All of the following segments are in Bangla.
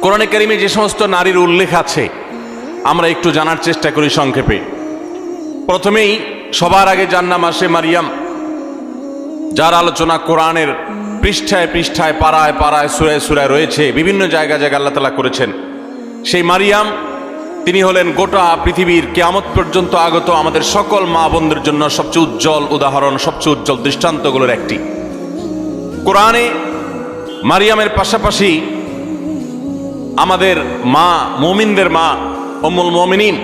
কোরআনে কারিমে যে সমস্ত নারীর উল্লেখ আছে আমরা একটু জানার চেষ্টা করি সংক্ষেপে। প্রথমেই সবার আগে যার নাম আসে মারিয়াম, যার আলোচনা কোরআনের পৃষ্ঠায় পৃষ্ঠায় পাড়ায় পাড়ায় সুরায় সুরায় রয়েছে, বিভিন্ন জায়গায় জায়গায় আল্লাহ তাআলা করেছেন। সেই মারিয়াম তিনি হলেন গোটা পৃথিবীর কিয়ামত পর্যন্ত আগত আমাদের সকল মা বোনদের জন্য সবচেয়ে উজ্জ্বল উদাহরণ, সবচেয়ে উজ্জ্বল দৃষ্টান্তগুলোর একটি। কোরআনে মারিয়ামের পাশাপাশি আমাদের মা, মুমিনদের মা উম্মুল মুমিনিন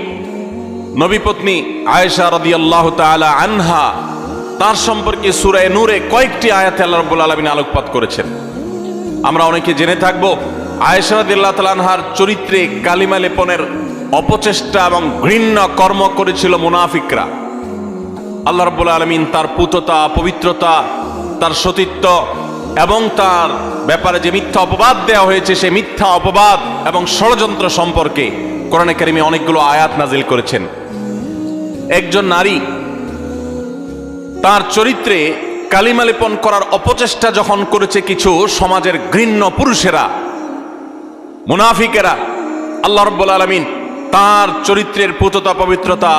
নবী পত্নী আয়েশা রাদিয়াল্লাহু তাআলা আনহা, তার সম্পর্কে সূরা নূরে কয়েকটি আয়াতে আল্লাহ রাব্বুল আলামিন আলোকপাত করেছেন। আমরা অনেকে জেনে থাকব আয়েশা রাদিয়াল্লাহু তাআলা আনহার চরিত্রে কালিমা লেপনের অপচেষ্টা এবং ঘৃণ্য কর্ম করেছিল মুনাফিকরা। আল্লাহ রাব্বুল আলামিন তার পুততা, পবিত্রতা, তার সতীত্ব এবং তার ব্যাপারে যে মিথ্যা অপবাদ দেওয়া হয়েছে সেই মিথ্যা অপবাদ এবং ষড়যন্ত্র সম্পর্কে কোরআনে কারিমে অনেকগুলো আয়াত নাজিল করেছেন। একজন নারী তার চরিত্রে কালিমা লেপন করার অপচেষ্টা যখন করেছে কিছু সমাজের ঘৃণ্য পুরুষেরা, মুনাফিকেরা, আল্লাহ রাব্বুল আলামিন তার চরিত্রের পুততা পবিত্রতা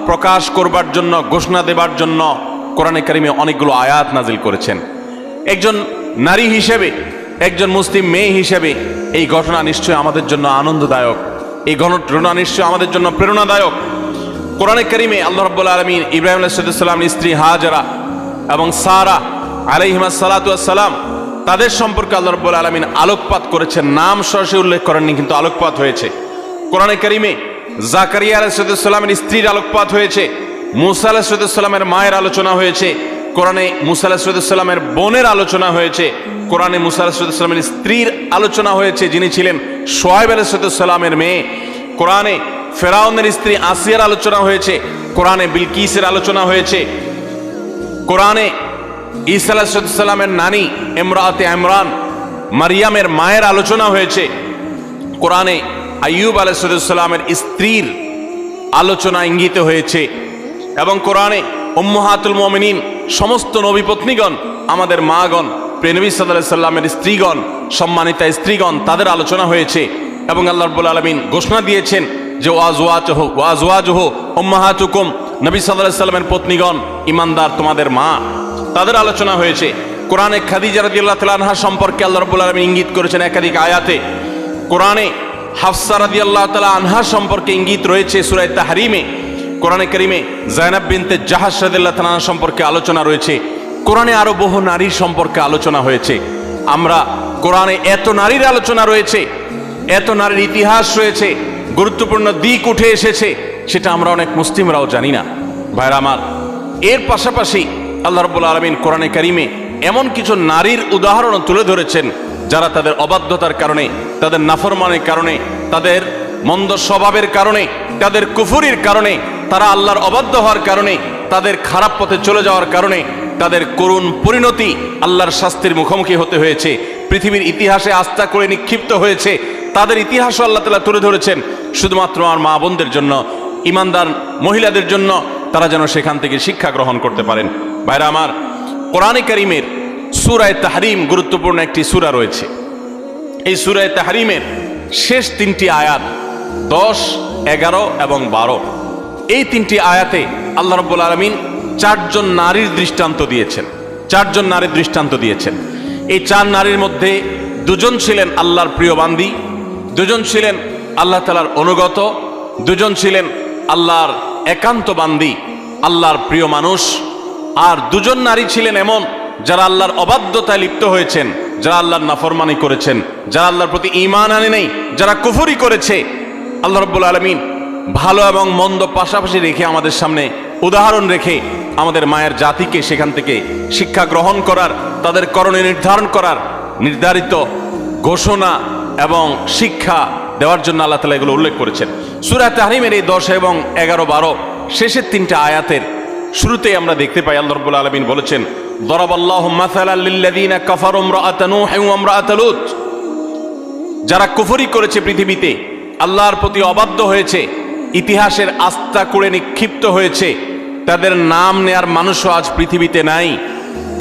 প্রকাশ করবার জন্য, ঘোষণা দেবার জন্য কোরআনে কারিমে অনেকগুলো আয়াত নাজিল করেছেন। একজন নারী হিসেবে, একজন মুসলিম মেয়ে হিসেবে এই ঘটনা নিশ্চয়ই আমাদের জন্য আনন্দদায়ক, এই ঘটনা নিশ্চয়ই আমাদের জন্য প্রেরণাদায়ক। কোরআনে কারিমে আল্লাহ রাব্বুল আলামিন ইব্রাহিম আলাইহিস সালামের স্ত্রী হাজরা এবং সারা আলাইহিমা সালাতু ওয়াস সালাম, তাদের সম্পর্কে আল্লাহ রাব্বুল আলামিন আলোকপাত করেছেন। নাম সরাসরি উল্লেখ করেননি, কিন্তু আলোকপাত হয়েছে। কোরআনে কারিমে জাকারিয়া আলাইহিস সালামের স্ত্রীর আলোকপাত হয়েছে, মুসা আলাইহিস সালামের মায়ের আলোচনা হয়েছে, কোরআনে মুসা আলাইহিস সালামের বোনের আলোচনা হয়েছে, কোরআনে মুসা আলাইহিস সালামের স্ত্রীর আলোচনা হয়েছে যিনি ছিলেন শুআয়ব আলাইহিস সালামের মেয়ে, কোরআনে ফেরাউনের স্ত্রী আসিয়ার আলোচনা হয়েছে, কোরআনে বিলকিসের আলোচনা হয়েছে, কোরআনে ঈসা আলাইহিস সালামের নানি ইমরাতে ইমরান মারিয়ামের মায়ের আলোচনা হয়েছে, কোরআনে আইয়ুব আলাইহিস সালামের স্ত্রীর আলোচনা ইঙ্গিত হয়েছে, এবং কোরআনে উম্মাহাতুল মুমিনিন সমস্ত নবী পত্নীগণ, আমাদের মাগণ, প্রিয় নবী সাল্লাল্লাহু আলাইহি সাল্লামের স্ত্রীগণ, সম্মানিতা স্ত্রীগণ, তাদের আলোচনা হয়েছে। এবং আল্লাহ রাব্বুল আলামিন ঘোষণা দিয়েছেন যে ওয়াজওয়াজুহু উম্মাহাতুকুম, নবী সাল্লাল্লাহু আলাইহি সাল্লামের পত্নীগণ ঈমানদার তোমাদের মা, তাদের আলোচনা হয়েছে। কোরআনে খাদিজা রাদিয়াল্লাহু তাআলা আনহা সম্পর্কে আল্লাহ রাব্বুল আলামিন ইঙ্গিত করেছেন একাধিক আয়াতে। কোরআনে হাফসা রাদিয়াল্লাহু তাআলা আনহা সম্পর্কে ইঙ্গিত রয়েছে সূরা তাহরিমে। কোরআনে কারিমে যায়েনাব বিনতে জাহাশ রাদিয়াল্লাহু তাআলা আনহা সম্পর্কে আলোচনা রয়েছে। কোরআনে আরো বহু নারীর সম্পর্কে আলোচনা হয়েছে। আমরা কোরআনে এত নারীর আলোচনা রয়েছে, এত নারীর ইতিহাস রয়েছে, গুরুত্বপূর্ণ দিক উঠে এসেছে, সেটা আমরা অনেক মুসলিমরাও জানি না। ভাইরা আমার, এর পাশাপাশি আল্লাহ রাব্বুল আলামিন কোরআনে কারিমে এমন কিছু নারীর উদাহরণ তুলে ধরেছেন যারা তাদের অবাধ্যতার কারণে, তাদের নাফরমানের কারণে, তাদের মন্দ স্বভাবের কারণে, তাদের কুফরির কারণে, তারা আল্লাহর অবাধ্য হওয়ার কারণে, তাদের খারাপ পথে চলে যাওয়ার কারণে তাদের করুণ পরিণতি আল্লাহর শাস্তির মুখোমুখি হতে হয়েছে, পৃথিবীর ইতিহাসে আস্থা করে নিক্ষিপ্ত হয়েছে। তাদের ইতিহাসও আল্লাহ তাআলা তুলে ধরেছেন শুধুমাত্র আমার মা বোনদের জন্য, ইমানদার মহিলাদের জন্য, তারা যেন সেখান থেকে শিক্ষা গ্রহণ করতে পারেন। ভাইরা আমার, কোরআনে কারিমের সূরা তাহরিম গুরুত্বপূর্ণ একটি সূরা রয়েছে। এই সূরা তাহরিমের শেষ তিনটি আয়াত 10, 11 এবং 12, এই তিনটি আয়াতে আল্লাহ রাব্বুল আলামিন চারজন নারীর দৃষ্টান্ত দিয়েছেন। চারজন নারীর দৃষ্টান্ত দিয়েছেন। এই চার নারীর মধ্যে দুজন ছিলেন আল্লাহর প্রিয় বান্দী, দুজন ছিলেন আল্লাহ তাআলার অনুগত, দুজন ছিলেন আল্লাহর একান্ত বান্দী, আল্লাহর প্রিয় মানুষ, আর দুজন নারী ছিলেন এমন যারা আল্লাহর অবাধ্যতায় লিপ্ত হয়েছেন, যারা আল্লাহর নাফরমানি করেছেন, যারা আল্লাহর প্রতি ঈমান আনে নাই, যারা কুফরি করেছে। আল্লাহ রাব্বুল আলামিন ভালো এবং মন্দ পাশাপাশি রেখে আমাদের সামনে উদাহরণ রেখে আমাদের মায়ের জাতিকে সেখান থেকে শিক্ষা গ্রহণ করার, তাদের করণীয় নির্ধারণ করার নির্ধারিত ঘোষণা এবং শিক্ষা দেওয়ার জন্য আল্লাহ তাআলা এগুলো উল্লেখ করেছেন। সূরা তাহরিমের এই 10 এবং 11, 12 শেষের তিনটা আয়াতের শুরুতেই আমরা দেখতে পাই আল্লাহ রাব্বুল আলামিন বলেছেন, দরাবাল্লাহু মাসালাল লিল্লাযীনা কাফারু ইমরাআতা নূহ ওয়া ইমরাআতা লূত, যারা কুফরি করেছে, পৃথিবীতে আল্লাহর প্রতি অবাধ্য হয়েছে, ইতিহাসের আস্থা করে নিক্ষিপ্ত হয়েছে, তাদের নাম নেয়ার মানুষও আজ পৃথিবীতে নাই।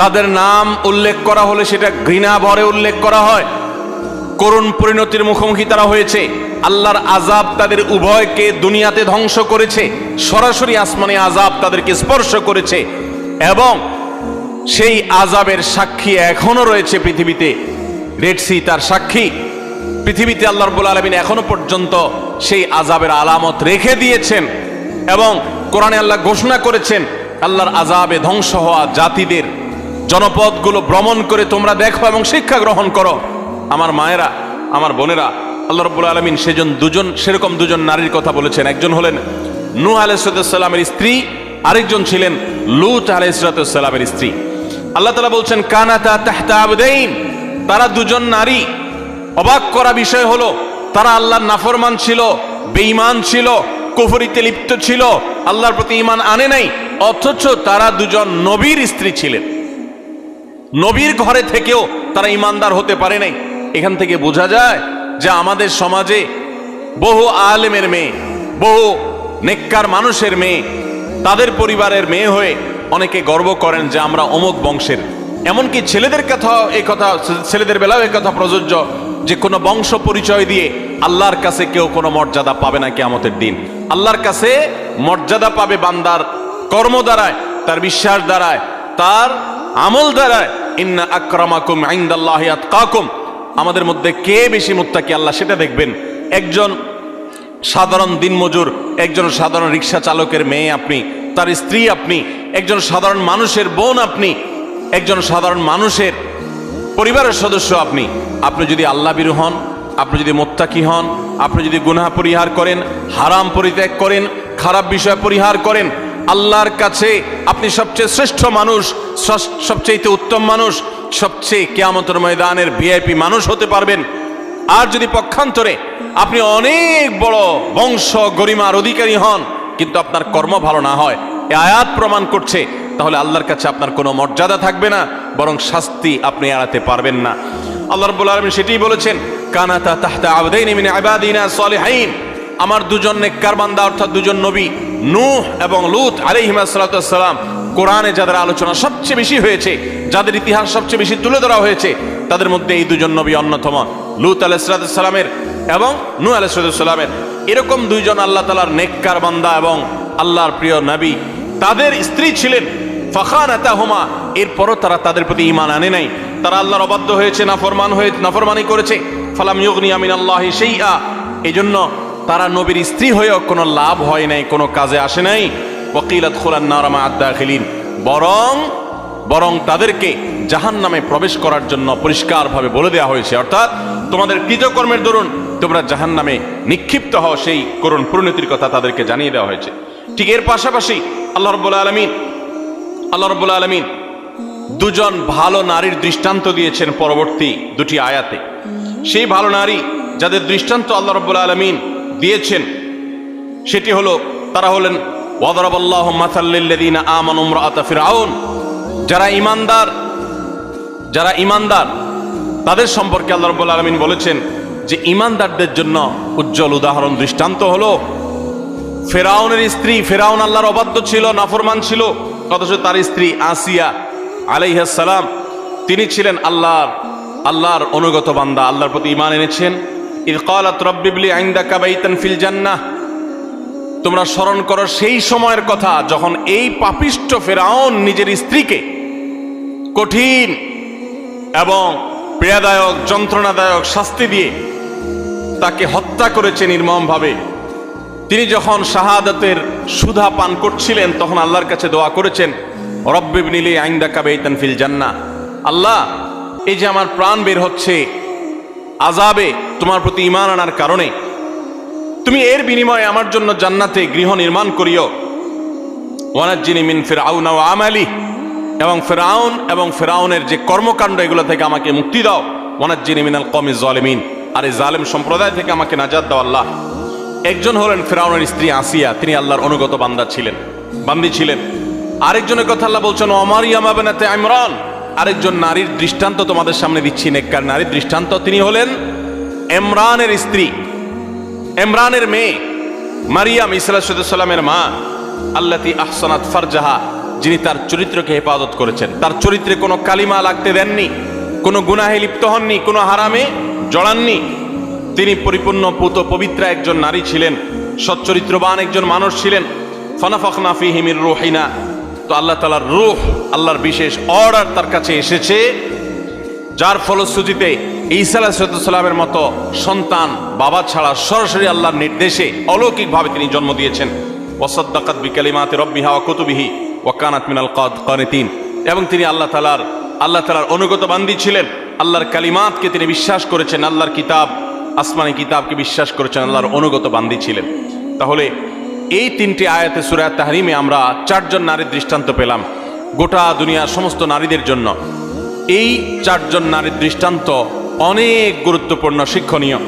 তাদের নাম উল্লেখ করা হলে সেটা ঘৃণা ভরে উল্লেখ করা হয়। করুণ পরিণতির মুখোমুখি তারা হয়েছে। আল্লাহর আযাব তাদের উভয়কে দুনিয়াতে ধ্বংস করেছে, সরাসরি আসমানে আযাব তাদেরকে স্পর্শ করেছে, এবং সেই আযাবের সাক্ষী এখনো রয়েছে পৃথিবীতে। রেড সি তার সাক্ষী। পৃথিবীতে আল্লাহ রাব্বুল আলামিন এখনো পর্যন্ত সেই আযাবের আলামত রেখে দিয়েছেন, এবং কোরআনে আল্লাহ ঘোষণা করেছেন, আল্লাহর আযাবে ধ্বংস হওয়া জাতিদের জনপদগুলো ভ্রমণ করে তোমরা দেখো এবং শিক্ষা গ্রহণ করো। আমার মায়েরা, আমার বোনেরা, আল্লাহ রাব্বুল আলামিন সেরকম দুজন নারীর কথা বলেছেন। একজন হলেন নূহ আলাইহিস সালামের স্ত্রী, আরেকজন ছিলেন লূত আলাইহিস সালামের স্ত্রী। আল্লাহ তাআলা বলছেন, কানাতা তাহতা আবদাইন, তারা দুজন নারী। অবাক করা বিষয় হলো, তারা আল্লাহর নাফরমান ছিল, বেঈমান ছিল, কুফরিতে লিপ্ত ছিল, আল্লাহর প্রতি ঈমান আনে নাই, অথচ তারা দুজন নবীর স্ত্রী ছিলেন। নবীর ঘরে থেকেও তারা ঈমানদার হতে পারে নাই। এখান থেকে বোঝা যায় যে আমাদের সমাজে বহু আলেমের মেয়ে, বহু নেককার মানুষের মেয়ে, তাদের পরিবারের মেয়ে হয়ে অনেকে গর্ব করেন যে আমরা অমুক বংশের। এমনকি ছেলেদের বেলাও এই কথা প্রযোজ্য যে কোনো বংশ পরিচয় দিয়ে আল্লাহর কাছে কেউ কোনো মর্যাদা পাবে না কিয়ামতের দিন। আল্লাহর কাছে মর্যাদা পাবে বান্দার কর্ম দ্বারায়, তার বিশ্বাস দ্বারায়, তার আমল দ্বারায়। ইন্না আকরামাকুম ইনদাল্লাহি আতকাকুম, আমাদের মধ্যে কে বেশি মুত্তাকি আল্লাহ সেটা দেখবেন। একজন সাধারণ দিনমজুর, একজন সাধারণ রিক্সা চালকের মেয়ে আপনি, তার স্ত্রী আপনি, একজন সাধারণ মানুষের বোন আপনি, একজন সাধারণ মানুষের পরিবারের সদস্য আপনি। আপনি যদি আল্লাহ ভীরু হন, আপনি যদি মুত্তাকি হন, আপনি যদি গুনাহ পরিহার করেন, হারাম পরিত্যাগ করেন, খারাপ বিষয় পরিহার করেন, আল্লাহর কাছে আপনি সবচেয়ে শ্রেষ্ঠ মানুষ, সবচেয়ে উত্তম মানুষ, সবচেয়ে কিয়ামতের ময়দানের ভিআইপি মানুষ হতে পারবেন। আর যদি পক্ষান্তরে আপনি অনেক বড় বংশ গরিমার অধিকারী হন, কিন্তু আপনার কর্ম ভালো না হয়, এই আয়াত প্রমাণ করছে, তাহলে আল্লাহর কাছে আপনার কোনো মর্যাদা থাকবে না, বরং শাস্তি আপনি এড়াতে পারবেন না। আল্লাহ রাব্বুল আলামিন সেটাই বলেছেন, কানাতা তাহতা আবদাইন মিন ইবাদিনা সলিহিন, আমার দুজন নেককার বান্দা অর্থাৎ দুজন নবী নূহ এবং লূত আলাইহিস সালাম, কোরআনে যাদের আলোচনা সবচেয়ে বেশি হয়েছে, যাদের ইতিহাস সবচেয়ে বেশি তুলে ধরা হয়েছে, তাদের মধ্যে এই দুজন নবী অন্যতম। লূত আলাইহিস সালামের এবং নূহ আলাইহিস সালামের এরকম দুইজন আল্লাহ তাআলার নেককার বান্দা এবং আল্লাহর প্রিয় নবী, তাদের স্ত্রী ছিলেন ফাখানাতাহুমা, এরপরও তারা তাদের প্রতি ঈমান আনে নাই, তারা আল্লাহর অবাধ্য হয়েছে, নাফরমানি করেছে। ফালাম ইউগনিয়া মিনাল্লাহি শাইআ, এজন্য তারা নবীর স্ত্রী হয়েও কোনো লাভ হয় নাই, কোনো কাজে আসে নাই। ওয়াকিলাত খুলান নার মা আদ-দাখিলিন, বরং তাদেরকে জাহান্নামে প্রবেশ করার জন্য পরিষ্কারভাবে বলে দেওয়া হয়েছে, অর্থাৎ তোমাদের কৃতকর্মের দরুন তোমরা জাহান্নামে নিক্ষিপ্ত হও, সেই করুণ পরিণতির কথা তাদেরকে জানিয়ে দেওয়া হয়েছে। ঠিক এর পাশাপাশি আল্লাহ রাব্বুল আলামিন দুজন ভালো নারীর দৃষ্টান্ত দিয়েছেন পরবর্তী দুটি আয়াতে। সেই ভালো নারী যাদের দৃষ্টান্ত আল্লাহ রাব্বুল আলামিন দিয়েছেন সেটি হলো, তারা হলেন ওয়াদরাবাল্লাহু মাসাল লিল্লাযিনা আমানু ইমরাআতা ফিরআউন, যারা ঈমানদার তাদের সম্পর্কে আল্লাহ রাব্বুল আলামিন বলেছেন যে ঈমানদারদের জন্য উজ্জ্বল উদাহরণ দৃষ্টান্ত হলো ফেরাউনের স্ত্রী। ফেরাউন আল্লাহর অবাধ্য ছিল, নাফরমান ছিল, অথচ তার স্ত্রী আসিয়া আলাইহিস সালাম তিনি ছিলেন আল্লাহর অনুগত বান্দা, আল্লাহর প্রতি ঈমান এনেছেন। ইয ক্বালাত রাব্বি ইবলি ইনদাকা বাইতান ফিল জান্নাহ, তোমরা স্মরণ করো সেই সময়ের কথা যখন এই পাপিষ্ঠ ফেরাউন নিজের স্ত্রীকে কঠিন এবং পীড়াদায়ক যন্ত্রণাদায়ক শাস্তি দিয়ে তাকে হত্যা করেছে নির্মমভাবে। তিনি যখন শাহাদাতের সুধা পান করছিলেন তখন আল্লাহর কাছে দোয়া করেছেন, রব্বি ইবনি লি ইনদাকা বাইতান ফিল জান্নাহ, আল্লাহ এই যে আমার প্রাণ বের হচ্ছে আযাবে তোমার প্রতি ঈমান আনার কারণে, তুমি এর বিনিময়ে আমার জন্য জান্নাতে গৃহ নির্মাণ করিও। ওয়ানাজ্জিনি মিন ফিরআউনা ওয়া আমালি, এবং ফেরাউন এবং ফেরাউনের যে কর্মকাণ্ড এগুলো থেকে আমাকে মুক্তি দাও। ওয়ানাজ্জিনি মিনাল কওমিজ জালিমিন, আর এই জালেম সম্প্রদায় থেকে আমাকে নাজাত দাও আল্লাহ। একজন হলেন ফেরাউনের স্ত্রী আসিয়া, তিনি আল্লাহর অনুগত বান্দি ছিলেন। আরেকজনের কথা আল্লাহ বলছেন মারইয়াম বিনতে ইমরান, আরেকজন নারীর দৃষ্টান্ত তোমাদের সামনে দিচ্ছি, নেককার নারীর দৃষ্টান্ত। তিনি হলেন ইমরানের স্ত্রী, ইমরানের মেয়ে মারিয়াম ঈসা আলাইহিস সালামের মা, আল্লাতী আহসানাত ফারজাহা, যিনি তার চরিত্রকে হেফাজত করেছেন, তার চরিত্রে কোনো কালিমা লাগতে দেননি, কোনো গুনাহে লিপ্ত হননি, কোনো হারামে জড়াননি। তিনি পরিপূর্ণ পুত পবিত্র একজন নারী ছিলেন, সচ্চরিত্রবান একজন মানুষ ছিলেন। ফানাফাখনা ফীহি মির রূহিনা, তো আল্লাহ তাআলার রূহ, আল্লাহর বিশেষ অর্ডার তার কাছে এসেছে, যার ফলশ্রুতিতে ঈসা আলাইহিস সালামের মতো সন্তান বাবা ছাড়া সরাসরি আল্লাহর নির্দেশে অলৌকিকভাবে তিনি জন্ম দিয়েছেন। ওয়াসাদ্দাকাত বিকালিমাতি রাব্বিহা ওয়া কুতুবিহি ওয়া কানাত মিনাল কানিতিন, এবং তিনি আল্লাহ তাআলার অনুগত বান্দী ছিলেন। আল্লাহর কালিমাতকে তিনি বিশ্বাস করেছেন, আল্লাহর কিতাব, আসমানি কিতাবকে বিশ্বাস করেছেন, আল্লাহর অনুগত বান্দী ছিলেন। তাহলে এই তিনটি আয়াতে সূরা তাহরিমে আমরা চারজন নারীর দৃষ্টান্ত পেলাম গোটা দুনিয়ার সমস্ত নারীদের জন্য। এই চারজন নারীর দৃষ্টান্ত অনেক গুরুত্বপূর্ণ, শিক্ষণীয়।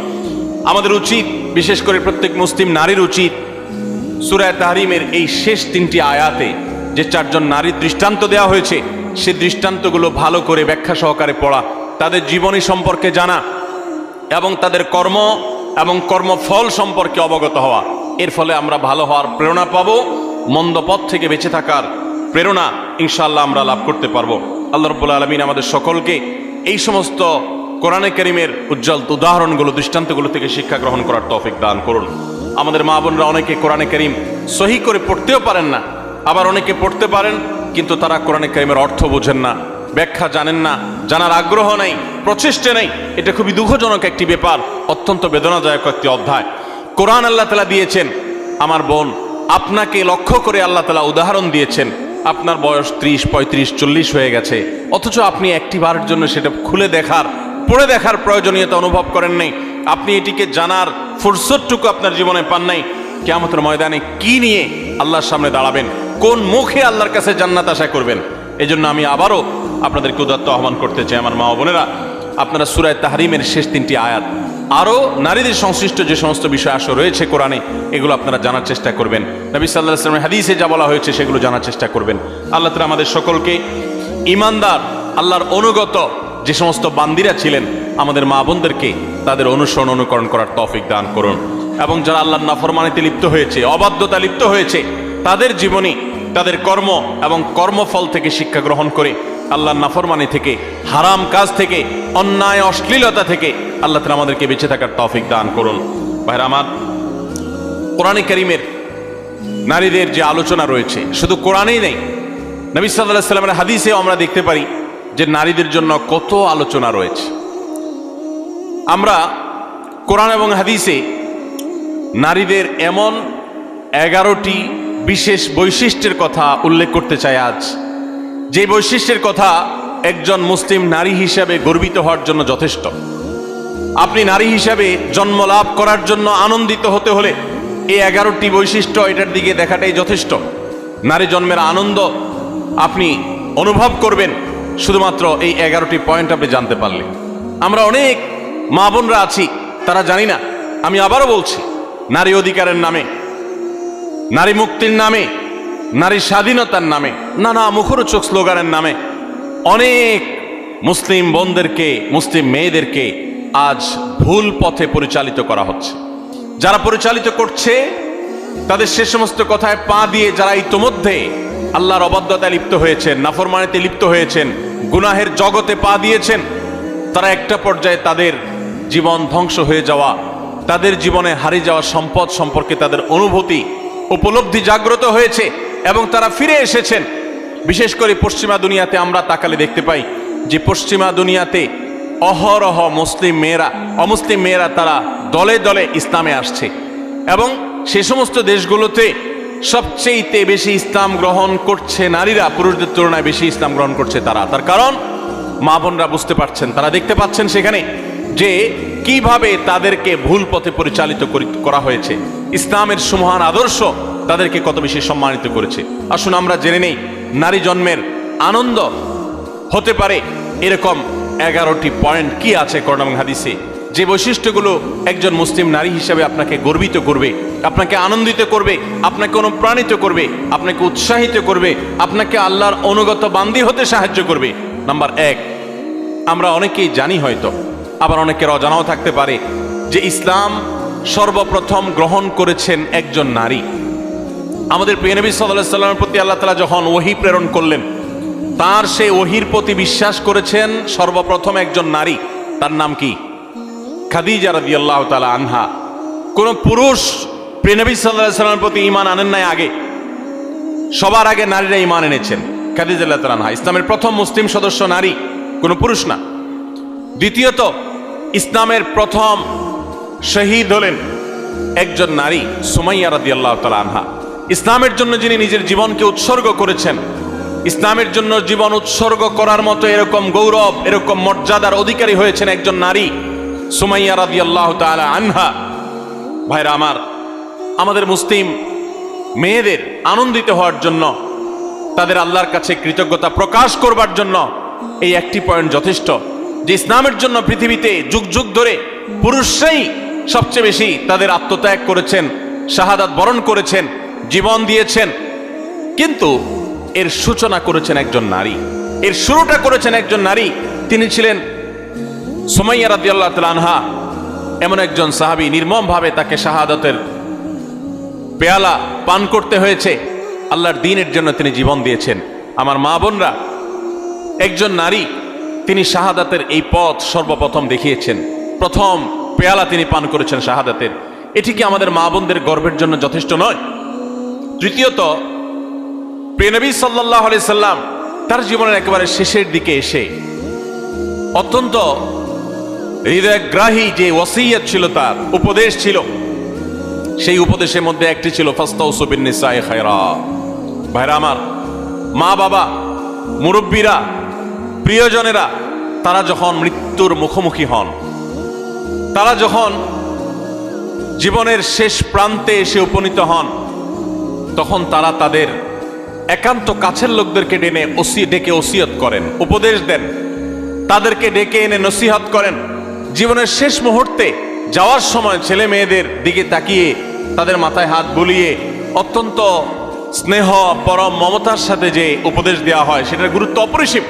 আমাদের উচিত, বিশেষ করে প্রত্যেক মুসলিম নারীর উচিত, সূরা তাহরিমের এই শেষ তিনটি আয়াতে যে চারজন নারীর দৃষ্টান্ত দেওয়া হয়েছে, সে দৃষ্টান্তগুলো ভালো করে ব্যাখ্যা সহকারে পড়া, তাদের জীবনী সম্পর্কে জানা এবং তাদের কর্ম এবং কর্মফল সম্পর্কে অবগত হওয়া। এর ফলে আমরা ভালো হওয়ার প্রেরণা পাবো, মন্দ পথ থেকে বেঁচে থাকার প্রেরণা ইনশাআল্লাহ আমরা লাভ করতে পারবো। আল্লাহ রাব্বুল আলামিন আমাদের সকলকে এই সমস্ত কোরআনে কারীমের উজ্জ্বল উদাহরণগুলো, দৃষ্টান্তগুলো থেকে শিক্ষা গ্রহণ করার তৌফিক দান করুন। আমাদের মা বোনরা অনেকে কোরআনে কারীম সহি করে পড়তেও পারেন না, আবার অনেকে পড়তে পারেন কিন্তু তারা কোরআনে কারীমের অর্থ বোঝেন না, ব্যাখ্যা জানেন না, জানার আগ্রহ নেই, প্রচেষ্টা নেই। এটা খুবই দুঃখজনক একটি ব্যাপার, অত্যন্ত বেদনাদায়ক একটি অধ্যায়। কোরআন আল্লাহ তাআলা দিয়েছেন, আমার বোন, আপনাকে লক্ষ্য করে আল্লাহ তাআলা উদাহরণ দিয়েছেন। আপনার বয়স 30, 35, 40 হয়ে গেছে, অথচ আপনি একটি বারের জন্য সেটা খুলে দেখার, পড়ে দেখার প্রয়োজনীয়তা অনুভব করেন নাই। আপনি এটিকে জানার ফুরসতটুকু আপনার জীবনে পান নাই। কিয়ামতের ময়দানে কি নিয়ে আল্লাহর সামনে দাঁড়াবেন, কোন মুখে আল্লাহর কাছে জান্নাত আশা করবেন? এজন্য আমি আবারও আপনাদেরকে উদাত্ত আহ্বান করতে চাই, আমার মা বোনেরা, আপনারা সূরা তাহরিমের শেষ তিনটি আয়াত, আরও নারীদের সংশ্লিষ্ট যে সমস্ত বিষয় আসো রয়েছে কোরআনে, এগুলো আপনারা জানার চেষ্টা করবেন। নবী সাল্লাল্লাহু আলাইহি ওয়াসাল্লামের হাদিসে যা বলা হয়েছে সেগুলো জানার চেষ্টা করবেন। আল্লাহ তাআলা আমাদের সকলকে ঈমানদার, আল্লাহর অনুগত যে সমস্ত বান্দিরা ছিলেন, আমাদের মা বোনদেরকে তাদের অনুসরণ অনুকরণ করার তৌফিক দান করুন। এবং যারা আল্লাহর নাফরমানিতে লিপ্ত হয়েছে, অবাধ্যতা লিপ্ত হয়েছে, তাদের জীবনী, তাদের কর্ম এবং কর্মফল থেকে শিক্ষা গ্রহণ করে আল্লাহর নাফরমানি থেকে, হারাম কাজ থেকে, অন্যায় অশ্লীলতা থেকে আল্লাহ তাআলা আমাদেরকে বেঁচে থাকার তৌফিক দান করুন। ভাইরা আমার, কোরআনে কারীমের নারীদের যে আলোচনা রয়েছে শুধু কোরআনেই নেই, নবী সাল্লাল্লাহু আলাইহি ওয়াসাল্লামের হাদিসেও আমরা দেখতে পারি যে নারীদের জন্য কত আলোচনা রয়েছে। আমরা কোরআন এবং হাদিসে নারীদের এমন 11টি বিশেষ বৈশিষ্ট্যের কথা উল্লেখ করতে চাই আজ, যে বৈশিষ্ট্যের কথা একজন মুসলিম নারী হিসাবে গর্বিত হওয়ার জন্য যথেষ্ট। আপনি নারী হিসাবে জন্ম লাভ করার জন্য আনন্দিত হতে হলে এই 11টি বৈশিষ্ট্য, এটার দিকে দেখাটাই যথেষ্ট। নারী জন্মের আনন্দ আপনি অনুভব করবেন শুধুমাত্র এই 11টি পয়েন্ট আপনি জানতে পারলে। আমরা অনেক মা বোনরা আছি, তারা জানি না। আমি আবারও বলছি, নারী অধিকারের নামে, নারী মুক্তির নামে, নারী স্বাধীনতার নামে, নানা মুখরোচক স্লোগানের নামে অনেক মুসলিম বোনদেরকে, মুসলিম মেয়েদেরকে আজ ভুল পথে পরিচালিত করা হচ্ছে। যারা পরিচালিত করছে তাদের সে সমস্ত কথায় পা দিয়ে যারা ইতোমধ্যে আল্লাহর অবাধ্যতায় লিপ্ত হয়েছেন, নাফরমানিতে লিপ্ত হয়েছেন, গুনাহের জগতে পা দিয়েছেন, তারা একটা পর্যায়ে তাদের জীবন ধ্বংস হয়ে যাওয়া, তাদের জীবনে হারিয়ে যাওয়া সম্পদ সম্পর্কে তাদের অনুভূতি, উপলব্ধি জাগ্রত হয়েছে এবং তারা ফিরে এসেছেন। বিশেষ করে পশ্চিমা দুনিয়াতে আমরা তাকালে দেখতে পাই যে পশ্চিমা দুনিয়াতে অহরহ মুসলিম মেয়েরা, অমুসলিম মেয়েরা তারা দলে দলে ইসলামে আসছে এবং সে সমস্ত দেশগুলোতে সবচেয়ে বেশি ইসলাম গ্রহণ করছে নারীরা, পুরুষদের তুলনায় বেশি ইসলাম গ্রহণ করছে তারা। তার কারণ মা বোনরা বুঝতে পারছেন, তারা দেখতে পাচ্ছেন সেখানে যে কিভাবে তাদেরকে ভুল পথে পরিচালিত করা হয়েছে। ইসলামের সুমহান আদর্শ তাদেরকে কত বেশি সম্মানিত করেছে। আসুন আমরা জেনে নেই নারী জন্মের আনন্দ হতে পারে এরকম 11টি পয়েন্ট কি আছে কোরআন এবং হাদিসে, যে বৈশিষ্ট্যগুলো একজন মুসলিম নারী হিসেবে আপনাকে গর্বিত করবে, আপনাকে আনন্দিত করবে, আপনাকে অনুপ্রাণিত করবে, আপনাকে উৎসাহিত করবে, আপনাকে আল্লাহর অনুগত বান্দী হতে সাহায্য করবে। নাম্বার 1, আমরা অনেকেই জানি হয়তো, আবার অনেকের অজানাও থাকতে পারে যে ইসলাম সর্বপ্রথম গ্রহণ করেছেন একজন নারী। আমাদের প্রিয় নবী সাল্লাল্লাহু আলাইহি ওয়াসাল্লামের প্রতি আল্লাহ তাআলা যখন ওহী প্রেরণ করলেন, তার সেই ওহীর প্রতি বিশ্বাস করেছেন সর্বপ্রথম একজন নারী। তার নাম কি? খাদিজা রাদিয়াল্লাহু তাআলা আনহা। কোন পুরুষ প্রিয় নবী সাল্লাল্লাহু আলাইহি ওয়াসাল্লামের প্রতি ঈমান আনেন নাই আগে, সবার আগে নারীরা ঈমান এনেছেন। খাদিজা রাদিয়াল্লাহু তাআলা আনহা ইসলামের প্রথম মুসলিম সদস্য নারী, কোনো পুরুষ না। দ্বিতীয়ত, ইসলামের প্রথম শহীদ হলেন একজন নারী, সুমাইয়া রাদিয়াল্লাহু তাআলা আনহা। ইসলামের জন্য যিনি নিজের জীবনকে উৎসর্গ করেছেন, ইসলামের জন্য জীবন উৎসর্গ করার মতো এরকম গৌরব, এরকম মর্যাদার অধিকারী হয়েছেন একজন নারী, সুমাইয়া রাদিয়াল্লাহু তাআলা আনহা। ভাইরা আমার, আমাদের মুসলিম মেয়েদের আনন্দিত হওয়ার জন্য, তাদের আল্লাহর কাছে কৃতজ্ঞতা প্রকাশ করবার জন্য এই একটি পয়েন্ট যথেষ্ট, যে ইসলামের জন্য পৃথিবীতে যুগ যুগ ধরে পুরুষরাই সবচেয়ে বেশি তাদের আত্মত্যাগ করেছেন, শাহাদাত বরণ করেছেন, জীবন দিয়েছেন, কিন্তু এর সূচনা করেছেন একজন নারী, এর শুরুটা করেছেন একজন নারী। তিনি ছিলেন সুমাইয়া রাদিয়াল্লাহু তাআলা আনহা, এমন একজন সাহাবী, নির্মমভাবে তাকে শাহাদাতের পেয়ালা পান করতে হয়েছে। আল্লাহর দ্বীনের জন্য তিনি জীবন দিয়েছেন। আমার মা বোনরা, একজন নারী, তিনি শাহাদাতের এই পথ সর্বপ্রথম দেখিয়েছেন, প্রথম পেয়ালা তিনি পান করেছেন শাহাদাতের। এটি কি আমাদের মা বোনদের গর্বের জন্য যথেষ্ট নয়? তৃতীয়ত, প্রিয় নবী সাল্লাল্লাহু আলাইহি সাল্লাম তার জীবনের একেবারে শেষের দিকে এসে অত্যন্ত হৃদয়গ্রাহী যে ওসিয়ত ছিল, তার উপদেশ ছিল, সেই উপদেশের মধ্যে একটি ছিল ফাস্তাউসু বিন-নিসাই খায়রা। ভাইরা আমার, মা বাবা, মুরব্বীরা, প্রিয়জনেরা, তারা যখন মৃত্যুর মুখোমুখি হন, তারা যখন জীবনের শেষ প্রান্তে এসে উপনীত হন, তখন তারা তাদের একান্ত কাছের লোকদেরকে ডেকে ওসিয়ত করেন, উপদেশ দেন, তাদেরকে ডেকে এনে নসিহত করেন। জীবনের শেষ মুহূর্তে যাওয়ার সময় ছেলে মেয়েদের দিকে তাকিয়ে তাদের মাথায় হাত বুলিয়ে অত্যন্ত স্নেহ, পরম মমতার সাথে যে উপদেশ দেওয়া হয়, সেটার গুরুত্ব অপরিসীম।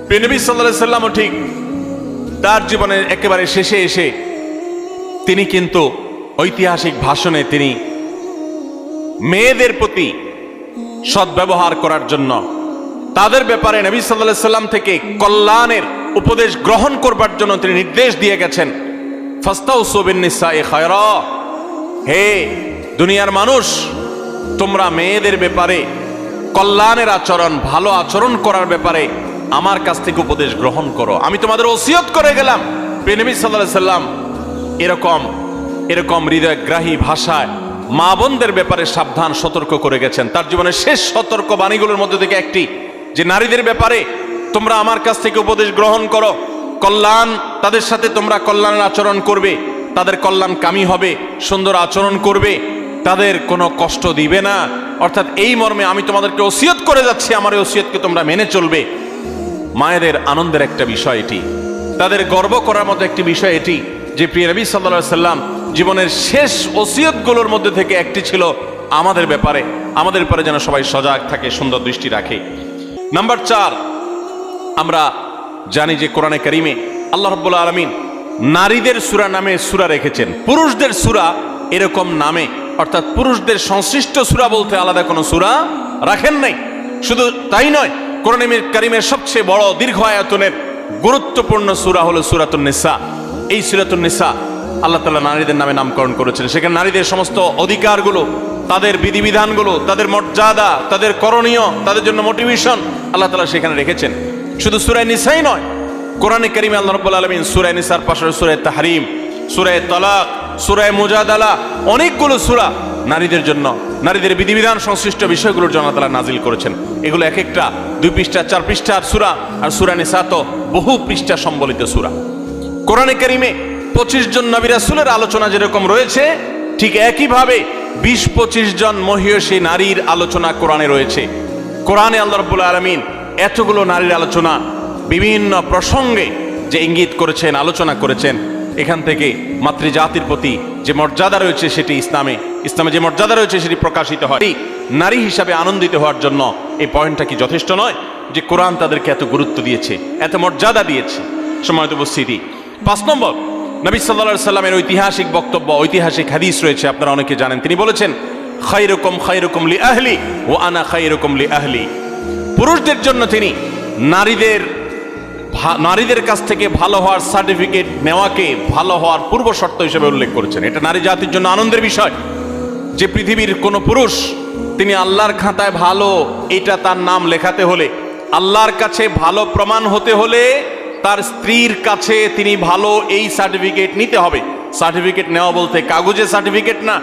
প্রিয় নবী সাল্লাল্লাহু আলাইহি ওয়াসাল্লামও ঠিক তার জীবনের একেবারে শেষে এসে তিনি কিন্তু ঐতিহাসিক ভাষণে তিনি মেয়েদের প্রতি সদ্ব্যবহার করার জন্য, তাদের ব্যাপারে নবী সাল্লাল্লাহু আলাইহি ওয়াসাল্লাম থেকে কল্যাণের উপদেশ গ্রহণ করবার জন্য তিনি নির্দেশ দিয়ে গেছেন, ফাস্তাউসু বিন-নিসাই খায়রা। হে দুনিয়ার মানুষ, তোমরা মেয়েদের ব্যাপারে কল্যাণের আচরণ, ভালো আচরণ করার ব্যাপারে আমার কাছ থেকে উপদেশ গ্রহণ করো, আমি তোমাদের ওসিয়ত করে গেলাম। প্রিয় নবী সাল্লাল্লাহু আলাইহি ওয়াসাল্লাম এরকম হৃদয়গ্রাহী ভাষায় মা বোনদের ব্যাপারে সাবধান সতর্ক করে গেছেন। তার জীবনের শেষ সতর্ক বাণীগুলোর মধ্যে থেকে একটি, যে নারীদের ব্যাপারে তোমরা আমার কাছ থেকে উপদেশ গ্রহণ করো, কল্যাণ, তাদের সাথে তোমরা কল্যাণের আচরণ করবে, তাদের কল্যাণকামী হবে, সুন্দর আচরণ করবে, তাদের কোনো কষ্ট দিবে না। অর্থাৎ এই মর্মে আমি তোমাদেরকে ওসিয়ত করে যাচ্ছি, আমার এই ওসিয়তকে তোমরা মেনে চলবে। মায়েদের আনন্দের একটা বিষয় এটি, তাদের গর্ব করার মতো একটি বিষয় এটি, যে প্রিয় নবী সাল্লাল্লাহু আলাইহি ওয়াসাল্লাম জীবনের শেষ ওসিয়তগুলোর মধ্যে থেকে একটি ছিল আমাদের ব্যাপারে যেন সবাই সজাগ থাকে, সুন্দর দৃষ্টি রাখে। নাম্বার 4, আমরা জানি যে কোরআনে কারিমে আল্লাহ রাব্বুল আলামিন নারীদের সূরা নামে সূরা রেখেছেন, পুরুষদের সূরা এরকম নামে, অর্থাৎ পুরুষদের সংশ্লিষ্ট সূরা বলতে আলাদা কোনো সূরা রাখেন নাই। শুধু তাই নয়, কোরআনে কারিমের সবচেয়ে বড় দীর্ঘ আয়াতনের গুরুত্বপূর্ণ সূরা হলো সূরাতুন নিসা। এই সূরাতুন নিসা আল্লাহ তাআলা নারীদের নামে নামকরণ করেছেন। সেখানে নারীদের সমস্ত অধিকারগুলো, তাদের বিধিবিধানগুলো, তাদের মর্যাদা, তাদের করণীয়, তাদের জন্য মোটিভেশন আল্লাহ তাআলা সেখানে রেখেছেন। শুধু সূরা নিসাই নয়, কোরআনে কারিমে আল্লাহ রাব্বুল আলামিন সূরা নিসার পাশে সূরা তাহরিম, সূরা তালাক, সূরা মুজাদালা, অনেকগুলো সূরা নারীদের জন্য, নারীদের বিধিবিধান সংশ্লিষ্ট বিষয়গুলোর জন্য তাআলা নাজিল করেছেন। এগুলো এক একটা 2 পৃষ্ঠা 4 পৃষ্ঠার সূরা, আর সূরা নিসা তো বহু পৃষ্ঠা সম্বলিত সূরা। কোরআনে কারিমে 25 জন নবী রাসূলের আলোচনা যেরকম রয়েছে, ঠিক একইভাবে 20-25 জন মহিয়সী নারীর আলোচনা কোরআনে রয়েছে। কোরআনে আল্লাহ রাব্বুল আলামিন এতগুলো নারীর আলোচনা, বিভিন্ন প্রসঙ্গে যে ইঙ্গিত করেছেন, আলোচনা করেছেন, এখান থেকে মাতৃজাতির প্রতি যে মর্যাদা রয়েছে সেটি ইসলামে যে মর্যাদা রয়েছে সেটি প্রকাশিত হয়। নারী হিসাবে আনন্দিত হওয়ার জন্য এই পয়েন্টটা কি যথেষ্ট নয়, যে কোরআন তাদেরকে এত গুরুত্ব দিয়েছে, এত মর্যাদা দিয়েছে? সম্মানিত উপস্থিতি, 5 নম্বর, নবী সাল্লাল্লাহু আলাইহি সাল্লামের ঐতিহাসিক বক্তব্য, ঐতিহাসিক হাদিস রয়েছে, আপনারা অনেকে জানেন। তিনি বলেছেন, খায়রুকুম লি আহলি ওয়া আনা খায়রুকুম লি আহলি। পুরুষদের জন্য তিনি নারীদের নারীদের কাছ থেকে ভালো হওয়ার সার্টিফিকেট নেওয়াকে ভালো হওয়ার পূর্ব শর্ত হিসেবে উল্লেখ করেছেন। এটা নারী জাতির জন্য আনন্দের বিষয় যে পৃথিবীর কোনো পুরুষ তিনি আল্লাহর খাতায় ভালো এটা তার নাম লেখাতে হলে, আল্লাহর কাছে ভালো প্রমাণ হতে হলে তার স্ত্রীর কাছে তিনি ভালো এই সার্টিফিকেট নিতে হবে। সার্টিফিকেট নেওয়া বলতে কাগজে সার্টিফিকেট না।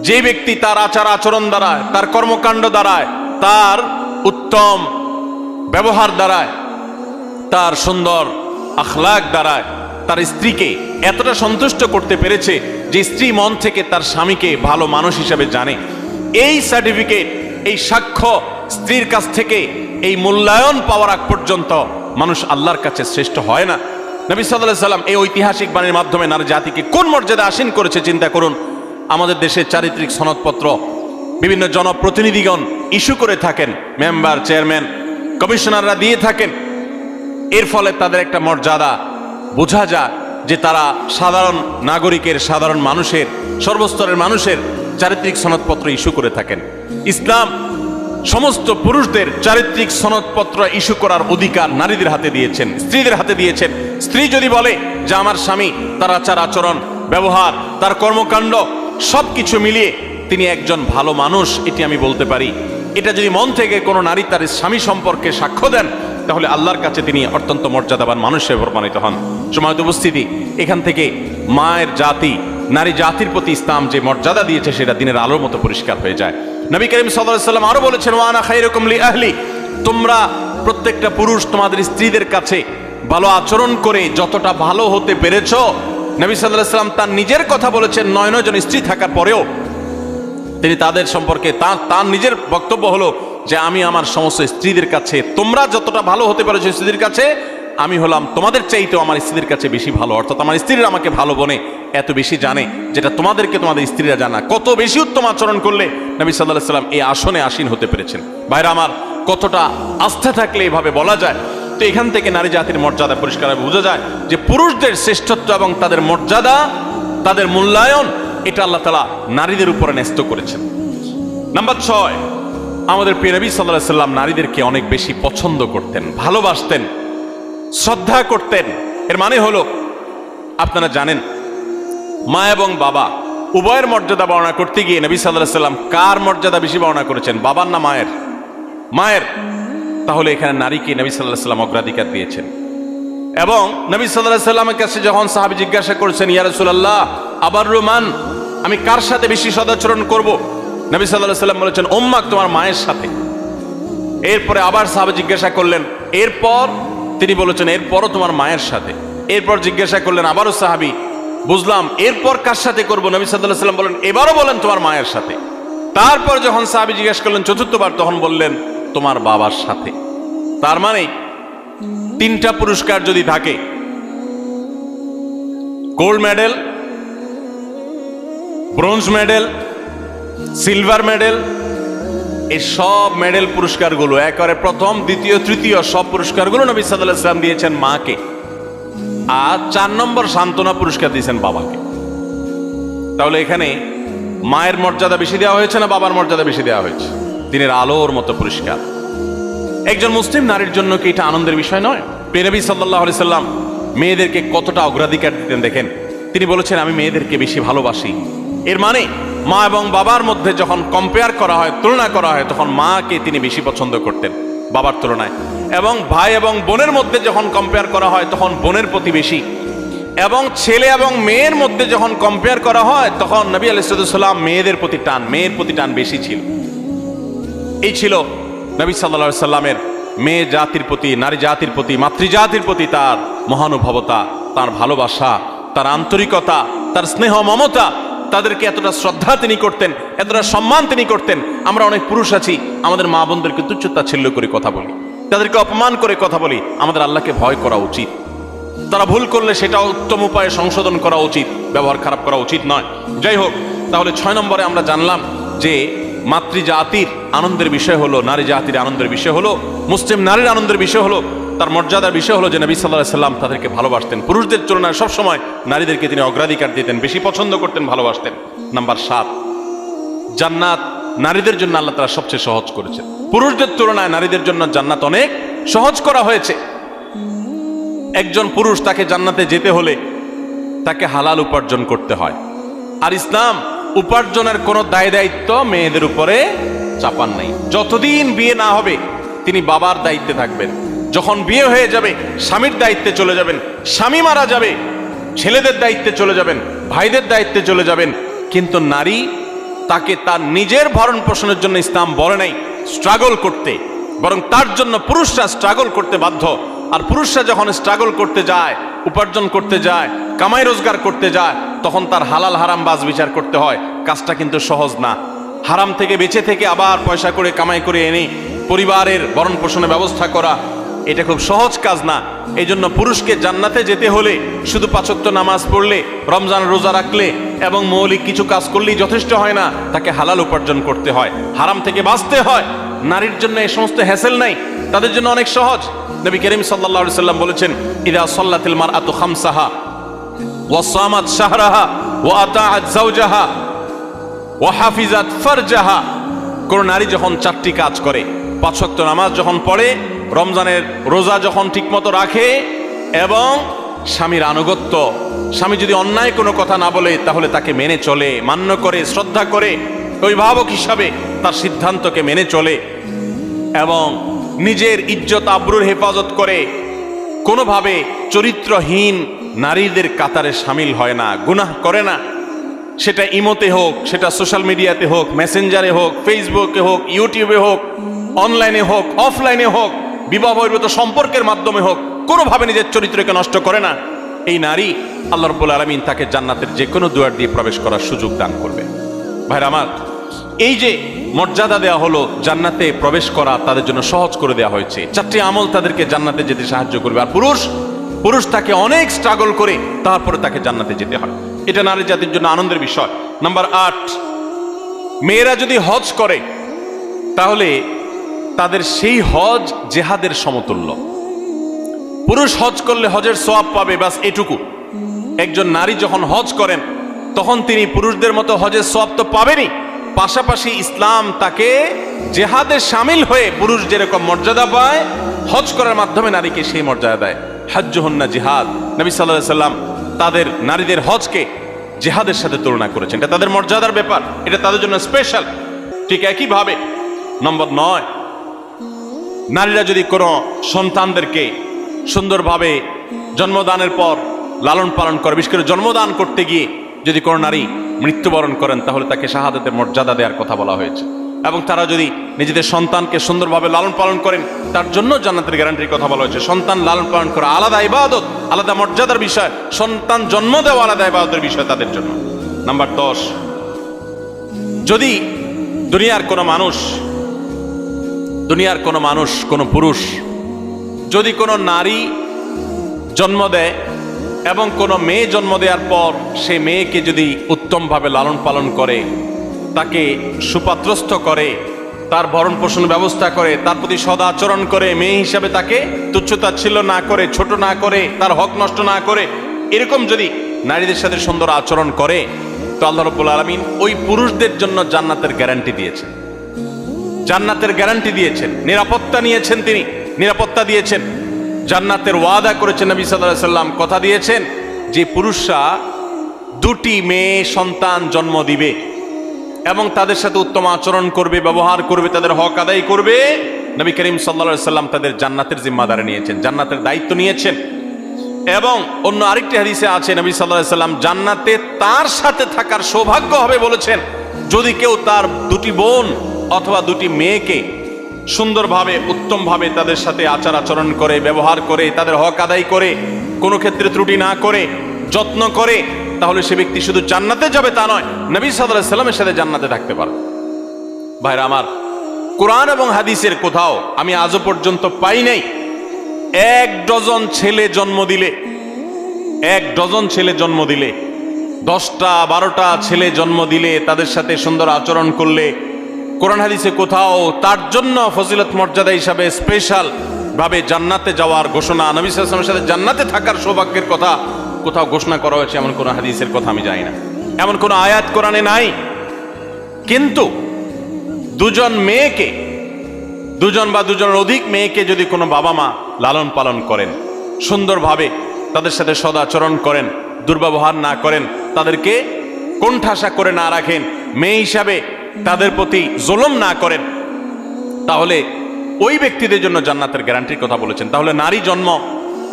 যে ব্যক্তি তার আচার আচরণ দ্বারায়, তার কর্মকাণ্ড দ্বারায়, তার উত্তম ব্যবহার দ্বারায়, তার সুন্দর আখলাক দ্বারায় তার স্ত্রীকে এতটা সন্তুষ্ট করতে পেরেছে যে স্ত্রী মন থেকে তার স্বামীকে ভালো মানুষ হিসেবে জানে, এই সার্টিফিকেট, এই সাক্ষ্য স্ত্রীর কাছ থেকে এই মূল্যায়ন পাওয়ার আগ পর্যন্ত মানুষ আল্লাহর কাছে শ্রেষ্ঠ হয় না। নবী সাল্লাল্লাহু আলাইহি সাল্লাম এই ঐতিহাসিক বাণীর মাধ্যমে নারী জাতিকে কোন মর্যাদা আসীন করেছে চিন্তা করুন। আমাদের দেশের চারিত্রিক সনদপত্র বিভিন্ন জনপ্রতিনিধিগণ ইস্যু করে থাকেন, মেম্বার, চেয়ারম্যান, কমিশনাররা দিয়ে থাকেন। এর ফলে তাদের একটা মর্যাদা বোঝা যায় যে তারা সাধারণ নাগরিকের, সাধারণ মানুষের, সর্বস্তরের মানুষের চারিত্রিক সনদপত্র ইস্যু করে থাকেন। ইসলাম সমস্ত পুরুষদের চারিত্রিক সনদপত্র ইস্যু করার অধিকার নারীদের হাতে দিয়েছেন, স্ত্রীদের হাতে দিয়েছেন। স্ত্রী যদি বলে যে আমার স্বামী, তার আচার আচরণ, ব্যবহার, তার কর্মকাণ্ড সবকিছু মিলিয়ে তিনি একজন ভালো মানুষ, এটি আমি বলতে পারি, এটা যদি মন থেকে কোনো নারী তার স্বামী সম্পর্কে সাক্ষ্য দেন, তাহলে আল্লাহর কাছে তিনি অত্যন্ত মর্যাদাবান মানুষ হিসেবে প্রমাণিত হন। সম্মানিত উপস্থিতি, এখান থেকে মায়ের জাতি, নারী জাতির প্রতি ইসলাম যে মর্যাদা দিয়েছে সেটা দিনের আলোর মতো পরিষ্কার হয়ে যায়। নবী করিম সাল্লাল্লাহু আলাইহি সাল্লাম আরো বলেছেন, ওয়া আনা খায়রুকুম লি আহলি, তোমরা প্রত্যেকটা পুরুষ তোমাদের স্ত্রীদের কাছে ভালো আচরণ করে যতটা ভালো হতে পেরেছ, নবী সাল্লাল্লাহু আলাইহি সাল্লাম তার নিজের কথা বলেছেন। 9 জন স্ত্রী থাকার পরেও তিনি তাদের সম্পর্কে তার নিজের বক্তব্য হলো যে আমি আমার সমস্ত স্ত্রীদের কাছে, তোমরা যতটা ভালো হতে পেরেছো স্ত্রীদের কাছে, আমি হলাম তোমাদের চাইতেও আমার স্ত্রীদের কাছে বেশি ভালো। অর্থাৎ আমার স্ত্রীরা আমাকে ভালো বনে এত বেশি জানে, যেটা তোমাদেরকে তোমাদের স্ত্রীরা জানা। কত বেশি উত্তম আচরণ করলে নবী সাল্লাল্লাহু আলাইহি সাল্লাম এই আসনে আসীন হতে পেরেছেন। ভাইরা আমার, কতটা আস্থা থাকলে এভাবে বলা যায়। তো এখান থেকে নারী জাতির মর্যাদা পরিষ্কারভাবে বোঝা যায় যে পুরুষদের শ্রেষ্ঠত্ব এবং তাদের মর্যাদা, তাদের মূল্যায়ন, এটা আল্লাহ তাআলা নারীদের উপরে ন্যস্ত করেছেন। নাম্বার 6, আমাদের প্রিয় নবী সাল্লাল্লাহু আলাইহি সাল্লাম নারীদেরকে অনেক বেশি পছন্দ করতেন, ভালোবাসতেন, শ্রদ্ধা করতেন। এর মানে হলো, আপনারা জানেন, মা এবং বাবা উভয়ের মর্যাদা বর্ণনা করতে গিয়ে নবী সাল্লাল্লাহু আলাইহি সাল্লাম কার মর্যাদা বেশি বর্ণনা করেছেন, বাবার না মায়ের? মায়ের। তাহলে এখানে নারীকে নবী সাল্লাল্লাহু আলাইহি সাল্লাম অগ্রাধিকার দিয়েছেন। এবং নবী সাল্লাল্লাহু আলাইহি সাল্লামের কাছে যখন সাহাবী জিজ্ঞাসা করেছেন, ইয়া রাসূলুল্লাহ আবাররু মান, আমি কার সাথে বেশি সদাচরণ করব? নবী সাল্লাল্লাহু আলাইহি সাল্লাম বলেছেন, উম্মাক, তোমার মায়ের সাথে। এরপরে আবার সাহাবী জিজ্ঞাসা করলেন, এরপর? তিনি বলেছেন, এরপরও তোমার মায়ের সাথে। এরপর জিজ্ঞাসা করলেন আবারও সাহাবী, বুঝলাম, এরপর কার সাথে করব? নবী সাল্লাল্লাহু আলাইহি সাল্লাম বলেন, এবারও বলেন তোমার মায়ের সাথে। তারপর যখন সাহাবী জিজ্ঞাসা করলেন চতুর্থবার, তখন বললেন তোমার বাবার সাথে। তার মানে 3টা পুরস্কার যদি থাকে, gold medal, bronze medal, silver medal, এই সব মেডেল পুরস্কারগুলো একেবারে প্রথম, দ্বিতীয়, তৃতীয় সব পুরস্কারগুলো নবী সাল্লাল্লাহু আলাইহি সাল্লাম দিয়েছেন মাকে। আর 4 নম্বর সান্ত্বনা পুরস্কার দিয়েছেন বাবাকে। তাহলে এখানে মায়ের মর্যাদা বেশি দেওয়া হয়েছে না বাবার মর্যাদা বেশি দেওয়া হয়েছে? দিনের আলোর মতো পরিষ্কার। একজন মুসলিম নারীর জন্য কি এটা আনন্দের বিষয় নয়? প্রিয় নবী সাল্লাল্লাহু আলাইহি সাল্লাম মেয়েদেরকে কতটা অগ্রাধিকার দিতেন দেখেন। তিনি বলেছেন, আমি মেয়েদেরকে বেশি ভালোবাসি। এর মানে মা এবং বাবার মধ্যে যখন কম্পেয়ার করা হয়, তুলনা করা হয়, তখন মাকে তিনি বেশি পছন্দ করতেন বাবার তুলনায়। এবং ভাই এবং বোনের মধ্যে যখন কম্পেয়ার করা হয়, তখন বোনের প্রতি বেশি। এবং ছেলে এবং মেয়ের মধ্যে যখন কম্পেয়ার করা হয়, তখন নবী আলাইহিস সালাম মেয়েদের প্রতি টান, মেয়ের প্রতি টান বেশি ছিল। এই ছিল নবী সাল্লাল্লাহু আলাইহি সাল্লামের মেয়ে জাতির প্রতি, নারী জাতির প্রতি, মাতৃজাতির প্রতি তার মহানুভবতা, তার ভালোবাসা, তার আন্তরিকতা, তার স্নেহ মমতা। তাদেরকে এতটা শ্রদ্ধা তিনি করতেন, এতটা সম্মান তিনি করতেন। আমরা অনেক পুরুষ আছি, আমাদের মা বোনদেরকে তুচ্ছতাচ্ছিল্য করে কথা বলি, তাদেরকে অপমান করে কথা বলি। আমাদের আল্লাহকে ভয় করা উচিত। তারা ভুল করলে সেটা উত্তম উপায়ে সংশোধন করা উচিত, ব্যবহার খারাপ করা উচিত নয়। যাই হোক, তাহলে 6 নম্বরে আমরা জানলাম যে মাতৃজাতির আনন্দের বিষয় হলো, নারী জাতির আনন্দের বিষয় হলো, মুসলিম নারীর আনন্দের বিষয় হলো, তার মর্যাদার বিষয় হলো যে নবী সাল্লাল্লাহু আলাইহি সাল্লাম তাদেরকে ভালোবাসতেন। পুরুষদের তুলনায় সবসময় নারীদেরকে তিনি অগ্রাধিকার দিতেন, বেশি পছন্দ করতেন, ভালোবাসতেন। নাম্বার 7, জান্নাত নারীদের জন্য আল্লাহ তাআলা সবচেয়ে সহজ করেছেন। পুরুষদের তুলনায় নারীদের জন্য জান্নাত অনেক সহজ করা হয়েছে। একজন পুরুষ তাকে জান্নাতে যেতে হলে তাকে হালাল উপার্জন করতে হয়। আর ইসলাম উপার্জনের কোনো দায় দায়িত্ব মেয়েদের উপরে চাপান নাই। যতদিন বিয়ে না হবে তিনি বাবার দায়িত্বে থাকবেন। যখন বিয়ে হয়ে যাবে স্বামীর দায়িত্বে চলে যাবেন। স্বামী মারা যাবে ছেলেদের দায়িত্বে চলে যাবেন, ভাইদের দায়িত্বে চলে যাবেন। কিন্তু নারী, তাকে তার নিজের ভরণ পোষণের জন্য ইসলাম বলে নাই স্ট্রাগল করতে, বরং তার জন্য পুরুষরা স্ট্রাগল করতে বাধ্য। আর পুরুষরা যখন স্ট্রাগল করতে যায়, উপার্জন করতে যায়, কামাই রোজগার করতে যায়, তখন তার হালাল হারাম বাজ বিচার করতে হয়। কাজটা কিন্তু সহজ না। হারাম থেকে বেঁচে থেকে আবার পয়সা করে কামাই করে এনে পরিবারের ভরণ পোষণের ব্যবস্থা করা, এটা খুব সহজ কাজ না। এই জন্য পুরুষকে জান্নাতে যেতে হলে শুধু 5 ওয়াক্ত নামাজ পড়লে, রমজান রোজা রাখলে এবং মৌলিক কিছু কাজ করলেই যথেষ্ট হয় না, তাকে হালাল উপার্জন করতে হয়, হারাম থেকে বাঁচতে হয়। নারীর জন্য এই সমস্ত হ্যাসেল নাই, তাদের জন্য অনেক সহজ। নবী করিম সাল্লাল্লাহু আলাইহি সাল্লাম বলেছেন, ইযা সাল্লাতিল মারআতু খামসাহা ওয়া সামাত শাহরাহা ওয়া আতাআত যাওজাহা ওয়া হাফিজাত ফারজাহা। কোন নারী যখন 4টি কাজ করে, 5 ওয়াক্ত নামাজ যখন পড়ে, রমজানের রোজা যখন ঠিকমতো রাখে এবং স্বামীর আনুগত্য, স্বামী যদি অন্যায় কোনো কথা না বলে তাহলে তাকে মেনে চলে, মান্য করে, শ্রদ্ধা করে, অভিভাবক হিসাবে তার সিদ্ধান্তকে মেনে চলে এবং নিজের ইজ্জত আবরুর হেফাজত করে, কোনোভাবে চরিত্রহীন নারীদের কাতারে সামিল হয় না, গুনাহ করে না। সেটা ইমোতে হোক, সেটা সোশ্যাল মিডিয়াতে হোক, মেসেঞ্জারে হোক, ফেসবুকে হোক, ইউটিউবে হোক, অনলাইনে হোক, অফলাইনে হোক, বিবাহ বহির্ভূত সম্পর্কের মাধ্যমে হোক, কোনোভাবে নিজের চরিত্রকে নষ্ট করে না। এই নারী, আল্লাহ রাব্বুল আলামিন তাকে জান্নাতের যে কোনো দুয়ার দিয়ে প্রবেশ করার সুযোগ দান করবে। ভাইরা আমার, এই যে মর্যাদা দেওয়া হলো, জান্নাতে প্রবেশ করা তাদের জন্য সহজ করে দেওয়া হয়েছে। 4টি আমল তাদেরকে জান্নাতে যেতে সাহায্য করবে। আর পুরুষ তাকে অনেক স্ট্রাগল করে তারপরে তাকে জান্নাতে যেতে হয়। এটা নারী জাতির জন্য আনন্দের বিষয়। নাম্বার 8, মেয়েরা যদি হজ করে তাহলে তাদের সেই হজ জেহাদের সমতুল্য। পুরুষ হজ করলে হজের সওয়াব পাবে, বাস এটুকু। একজন নারী যখন হজ করেন তখন তিনি পুরুষদের মতো হজের সওয়াব তো পাবেনই, পাশাপাশি ইসলাম তাকে জেহাদে শামিল হয়ে পুরুষ যেরকম মর্যাদা পায়, হজ করার মাধ্যমে নারীকে সেই মর্যাদা দেয়। হজ্জুহুন্না জিহাদ। নবী সাল্লাল্লাহু আলাইহি সাল্লাম তাদের নারীদের হজকে জিহাদের সাথে তুলনা করেছেন। এটা তাদের মর্যাদার ব্যাপার, এটা তাদের জন্য স্পেশাল। ঠিক একইভাবে নম্বর 9, নারীরা যদি কোনো সন্তানদেরকে সুন্দরভাবে জন্মদানের পর লালন পালন করে, বিশেষ করে জন্মদান করতে গিয়ে যদি কোনো নারী মৃত্যুবরণ করেন তাহলে তাকে শাহাদাতের মর্যাদা দেওয়ার কথা বলা হয়েছে। এবং তারা যদি নিজেদের সন্তানকে সুন্দরভাবে লালন পালন করেন তার জন্য জান্নাতের গ্যারান্টির কথা বলা হয়েছে। সন্তান লালন পালন করা আলাদা ইবাদত, আলাদা মর্যাদার বিষয়। সন্তান জন্ম দেওয়া আলাদা ইবাদতের বিষয় তাদের জন্য। নাম্বার 10, যদি দুনিয়ার কোনো মানুষ, কোনো পুরুষ যদি কোনো নারী জন্ম দেয় এবং কোনো মেয়ে জন্ম দেওয়ার পর সে মেয়েকে যদি উত্তমভাবে লালন পালন করে, তাকে সুপাত্রস্থ করে, তার ভরণ পোষণ ব্যবস্থা করে, তার প্রতি সদাচরণ করে, মেয়ে হিসাবে তাকে তুচ্ছতাচ্ছিল্য না করে, ছোট না করে, তার হক নষ্ট না করে, এরকম যদি নারীদের সাথে সুন্দর আচরণ করে, তো আল্লাহ রাব্বুল আলামিন ওই পুরুষদের জন্য জান্নাতের গ্যারান্টি দিয়েছেন। জান্নাতের গ্যারান্টি দিয়েছেন, নিরাপত্তা নিয়েছেন, তিনি নিরাপত্তা দিয়েছেন, জান্নাতের ওয়াদা করেছেন। নবী সাল্লাল্লাহু আলাইহি সাল্লাম কথা দিয়েছেন যে পুরুষরা 2টি মেয়ে সন্তান জন্ম দিবে এবং তাদের সাথে উত্তম আচরণ করবে, ব্যবহার করবে, তাদের হক আদায় করবে। নবী করিম সাল্লাল্লাহু আলাইহি সাল্লাম তাদের জান্নাতের জিম্মাদারি নিয়েছেন, জান্নাতের দায়িত্ব নিয়েছেন। এবং অন্য আরেকটি হাদিসে আছে নবী সাল্লাল্লাহু আলাইহি সাল্লাম জান্নাতে তার সাথে থাকার সৌভাগ্য হবে বলেছেন যদি কেউ তার 2টি বোন অথবা 2টি মেয়েকে সুন্দরভাবে, উত্তমভাবে তাদের সাথে আচার আচরণ করে, ব্যবহার করে, তাদের হক আদায় করে, কোনো ক্ষেত্রে ত্রুটি না করে, যত্ন করে, তাহলে সে ব্যক্তি শুধু জান্নাতে যাবে তা নয়, নবী সাল্লাল্লাহু আলাইহি সাল্লামের সাথে জান্নাতে থাকতে পারবে। ভাইরা আমার, কোরআন এবং হাদিসের কোথাও আমি আজও পর্যন্ত পাই নাই 1 ডজন ছেলে জন্ম দিলে, 1 ডজন ছেলে জন্ম দিলে, 10টা 12টা ছেলে জন্ম দিলে, তাদের সাথে সুন্দর আচরণ করলে, কোরআন হাদিসে কোথাও তার জন্য ফজিলত মর্যাদা হিসাবে স্পেশাল ভাবে জান্নাতে যাওয়ার ঘোষণা, নবী সাল্লাল্লাহু আলাইহি ওয়াসাল্লামের সাথে জান্নাতে থাকার সৌভাগ্যের কথা কোথাও ঘোষণা করা হয়েছে এমন কোন হাদিসের কথা আমি জানি না, এমন কোন আয়াত কোরআনে নাই। কিন্তু 2জন মেয়েকে, 2জন বা 2জনের অধিক মেয়েকে যদি কোনো বাবা মা লালন পালন করেন, সুন্দরভাবে তাদের সাথে সদাচরণ করেন, দুর্ব্যবহার না করেন, তাদেরকে কোণঠাসা করে না রাখেন, মেয়ে হিসাবে তাদের প্রতি জুলুম না করেন, তাহলে ওই ব্যক্তিদের জন্য জান্নাতের গ্যারান্টির কথা বলেছেন। তাহলে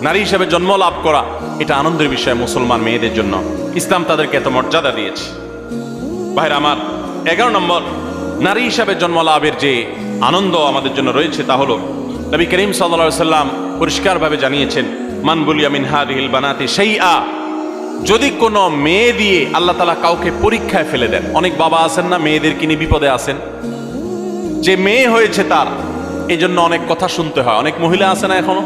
নারী হিসাবে জন্ম লাভ করা এটা আনন্দের বিষয় মুসলমান মেয়েদের জন্য। ইসলাম তাদেরকে এত মর্যাদা দিয়েছে। ভাইরা আমার, 11 নম্বর নারী হিসাবে জন্ম লাভের যে আনন্দ আমাদের জন্য রয়েছে তা হলো নবী করিম সাল্লাল্লাহু আলাইহি সাল্লাম পরিষ্কারভাবে জানিয়েছেন, মান বুলিয়া মিন হাদিহিল বানাতি শাইআ, যদি কোনো মেয়ে দিয়ে আল্লাহ তাআলা কাউকে পরীক্ষায় ফেলে দেন। অনেক বাবা আছেন না, মেয়েদেরকে নিয়ে বিপদে আছেন, যে মেয়ে হয়েছে তার এই জন্য অনেক কথা শুনতে হয়। অনেক মহিলা আছে না এখনো,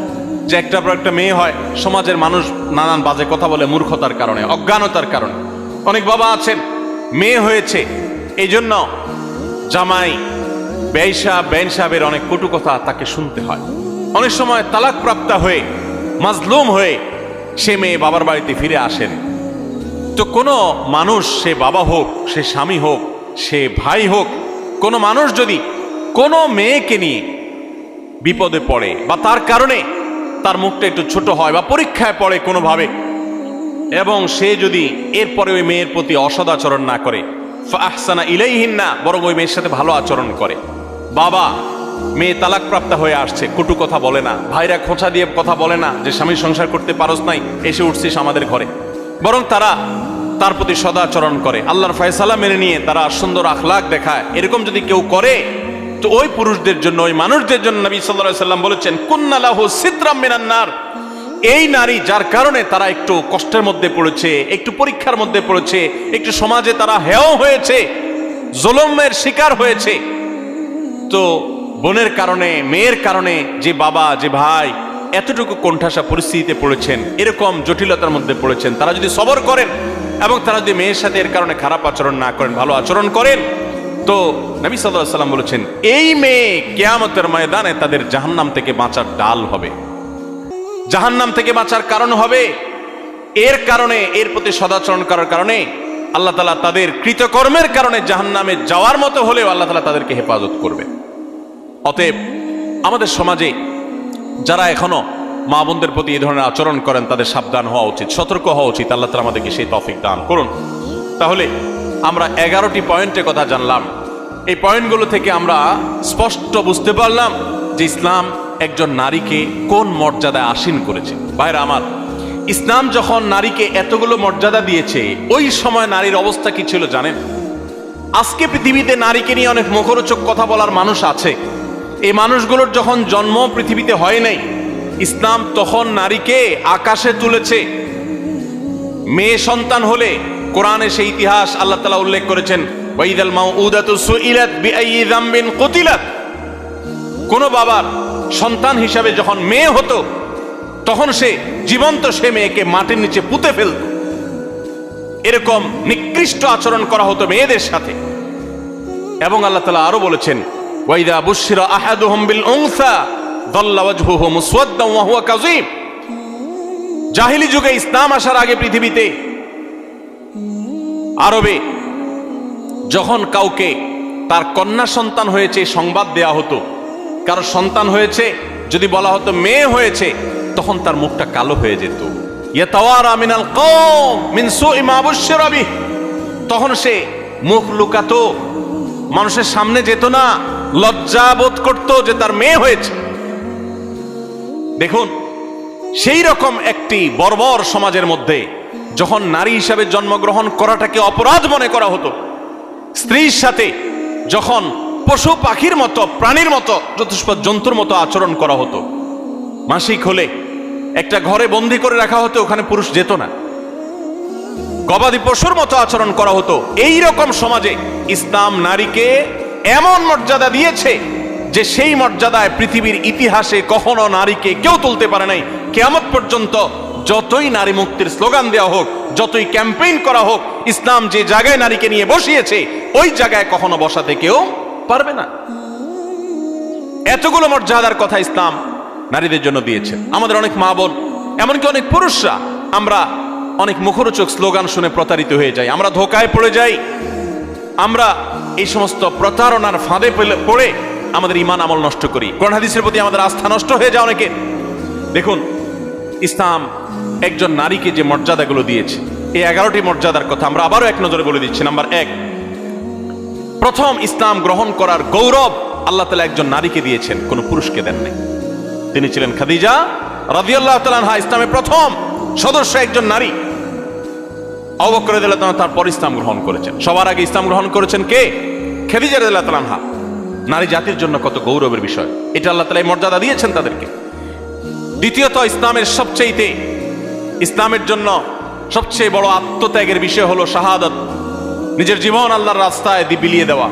যে একটার পর একটা মেয়ে হয়, সমাজের মানুষ নানান বাজে কথা বলে মূর্খতার কারণে, অজ্ঞানতার কারণে। অনেক বাবা আছেন মেয়ে হয়েছে এই জন্য জামাই বেন সাহেবের অনেক কটু কথা তাকে শুনতে হয়। অনেক সময় তালাক প্রাপ্ত হয়ে মাজলুম হয়ে সে মেয়ে বাবার বাড়িতে ফিরে আসেন। তো কোনো মানুষ, সে বাবা হোক, সে স্বামী হোক, সে ভাই হোক, কোনো মানুষ যদি কোনো মেয়েকে নিয়ে বিপদে পড়ে বা তার কারণে তার মুখটা একটু ছোট হয় বা পরীক্ষায় পড়ে কোনোভাবে, এবং সে যদি এরপরে ওই মেয়ের প্রতি অসদাচরণ না করে, ফাহসানা ইলাইহিন্না, বরং ওই মেয়ের সাথে ভালো আচরণ করে। বাবা, মেয়ে তালাক প্রাপ্ত হয়ে আসছে, কটু কথা বলে না, ভাইরা খোঁচা দিয়ে কথা বলে না যে স্বামী সংসার করতে পারস নাই, এসে উঠছিস আমাদের ঘরে, বরং তারা তার প্রতি সদাচরণ করে, আল্লাহর ফয়সালা মেনে নিয়ে তারা সুন্দর আখলাক দেখায়। এরকম যদি কেউ করে, তো ওই পুরুষদের জন্য, ওই মানুষদের জন্য নবী সাল্লাল্লাহু আলাইহি সাল্লাম বলেছেন, কুন্না লাহু সিতরাম মিনান নার, এই নারী যার কারণে তারা একটু কষ্টের মধ্যে পড়েছে, একটু পরীক্ষার মধ্যে পড়েছে, একটু সমাজে তারা হেয় হয়েছে, জুলুমের শিকার হয়েছে, তো বোনের কারণে, মেয়ের কারণে যে বাবা, যে ভাই এতটুকু কোণঠাসা পরিস্থিতিতে পড়েছেন, এরকম জটিলতার মধ্যে পড়েছেন, তারা যদি সবর করেন এবং তারা যদি মেয়ের সাথে এর কারণে খারাপ আচরণ না করেন, ভালো আচরণ করেন, তো নবী সাল্লাল্লাহু আলাইহি সাল্লাম বলেছেন এই মেয়ে কিয়ামতের ময়দানে তাদের জাহান্নাম থেকে বাঁচার ডাল হবে, জাহান্নাম থেকে বাঁচার কারণ হবে। এর কারণে, এর প্রতি সদাচরণ করার কারণে আল্লাহ তাআলা তাদের কৃতকর্মের কারণে জাহান্নামে যাওয়ার মতো হলেও আল্লাহ তাআলা তাদেরকে হেফাজত করবে। অতএব আমাদের সমাজে যারা এখনো মা বোনদের প্রতি এই ধরনের আচরণ করেন, তাদের সাবধান হওয়া উচিত, সতর্ক হওয়া উচিত। আল্লাহ তাআলা আমাদেরকে সেই তৌফিক দান করুন। তাহলে আমরা 11টি পয়েন্টের কথা জানলাম। এই পয়েন্টগুলো থেকে আমরা স্পষ্ট বুঝতে পারলাম যে ইসলাম একজন নারীকে কোন মর্যাদায় আসীন করেছে। ভাইরা আমার, ইসলাম যখন নারীকে এতগুলো মর্যাদা দিয়েছে, ওই সময় নারীর অবস্থা কি ছিল জানেন? আজকে পৃথিবীতে নারীকে নিয়ে অনেক মুখরোচক কথা বলার মানুষ আছে। এই মানুষগুলোর যখন জন্ম পৃথিবীতে হয় নাই, ইসলাম তখন নারীকে আকাশে তুলেছে। মেয়ে সন্তান হলে কোরআনে সেই ইতিহাস আল্লাহ তাআলা উল্লেখ করেছেন, ওয়াইদাল মাউউদাতু সুইলাত বিআইয়ি যামবিন কুতিলাত। কোন বাবার সন্তান হিসাবে যখন মেয়ে হতো, তখন সে জীবন্ত সে মেয়েকে মাটির নিচে পুঁতে ফেলত। এরকম নিকৃষ্ট আচরণ করা হতো মেয়েদের সাথে। এবং আল্লাহ তাআলা আরো বলেছেন, ওয়াইদা বুশিরা আহাদুহুম বিল উনসা যাল্লা ওয়াজহুহু মুসওয়াদ্দান ওয়া হুয়া কাযীম। জাহিলি যুগে, ইসলাম আসার আগে পৃথিবীতে, আরবে যখন কাউকে তার কন্যা সন্তান হয়েছে সংবাদ দেয়া হতো, কারো সন্তান হয়েছে যদি বলা হতো মেয়ে হয়েছে, তখন তার মুখটা কালো হয়ে যেত। ইয়াতাওয়ারা মিনাল কওম মিন সুই মা বুশিরা বিহি, তখন সে মুখ লুকাতো, মানুষের সামনে যেত না, লজ্জা বোধ করত যে তার মেয়ে হয়েছে। দেখুন, সেই রকম একটি বর্বর সমাজের মধ্যে যখন নারী হিসাবে জন্মগ্রহণ করাটাকে অপরাধ মনে করা হতো, স্ত্রীর সাথে যখন পশু পাখির মতো, প্রাণীর মতো, চতুষ্পদ জন্তুর মতো আচরণ করা হতো, মাসিক হলে একটা ঘরে বন্দি করে রাখা হতো, ওখানে পুরুষ যেত না, গবাদি পশুর মতো আচরণ করা হতো। এই রকম সমাজে ইসলাম নারীকে এমন মর্যাদা দিয়েছে যে সেই মর্যাদায় পৃথিবীর ইতিহাসে কখনো নারীকে কেউ তুলতে পারে নাই। কিয়ামত পর্যন্ত যতই নারী মুক্তির স্লোগান দেওয়া হোক, যতই ক্যাম্পেইন করা হোক, ইসলাম যে জায়গায় নারীকে নিয়ে বসিয়েছে ওই জায়গায় কখনো বসাতে কেউ পারবে না। এতগুলো মর্যাদার কথা ইসলাম নারীদের জন্য দিয়েছে। আমাদের অনেক মা বোন, এমনকি অনেক পুরুষরা, আমরা অনেক মুখরোচক স্লোগান শুনে প্রতারিত হয়ে যাই, আমরা ধোকায় পড়ে যাই, আমরা এই সমস্ত প্রতারণার ফাঁদে পড়ে আমাদের ঈমান আমল নষ্ট করি, কোরআন হাদিসের প্রতি আমাদের আস্থা নষ্ট হয়ে যায় অনেকে। দেখুন, ইসলাম একজন নারীকে যে মর্যাদাগুলো দিয়েছে, এই 11টি মর্যাদার কথা আমরা আবারও এক নজরে বলে দিচ্ছি। নাম্বার 1, প্রথম ইসলাম গ্রহণ করার গৌরব আল্লাহ তাআলা একজন নারীকে দিয়েছেন, কোন পুরুষকে দেননি। তিনি ছিলেন খাদিজা রাদিয়াল্লাহু তাআলা আনহা, ইসলামের প্রথম সদস্য একজন নারী। আবু বকর রাদিয়াল্লাহু তাআলা তারপর ইসলাম গ্রহণ করেছেন। সবার আগে ইসলাম গ্রহণ করেছেন কে? খাদিজা রাদিয়াল্লাহু তাআলা আনহা। নারী জাতির জন্য কত গৌরবের বিষয়, এটা আল্লাহ তাআলা এই মর্যাদা দিয়েছেন তাদেরকে। দ্বিতীয়ত, ইসলামের জন্য সবচেয়ে বড় আত্মত্যাগের বিষয় হলো শাহাদাত, নিজের জীবন আল্লাহর রাস্তায় বিলিয়ে দেওয়া।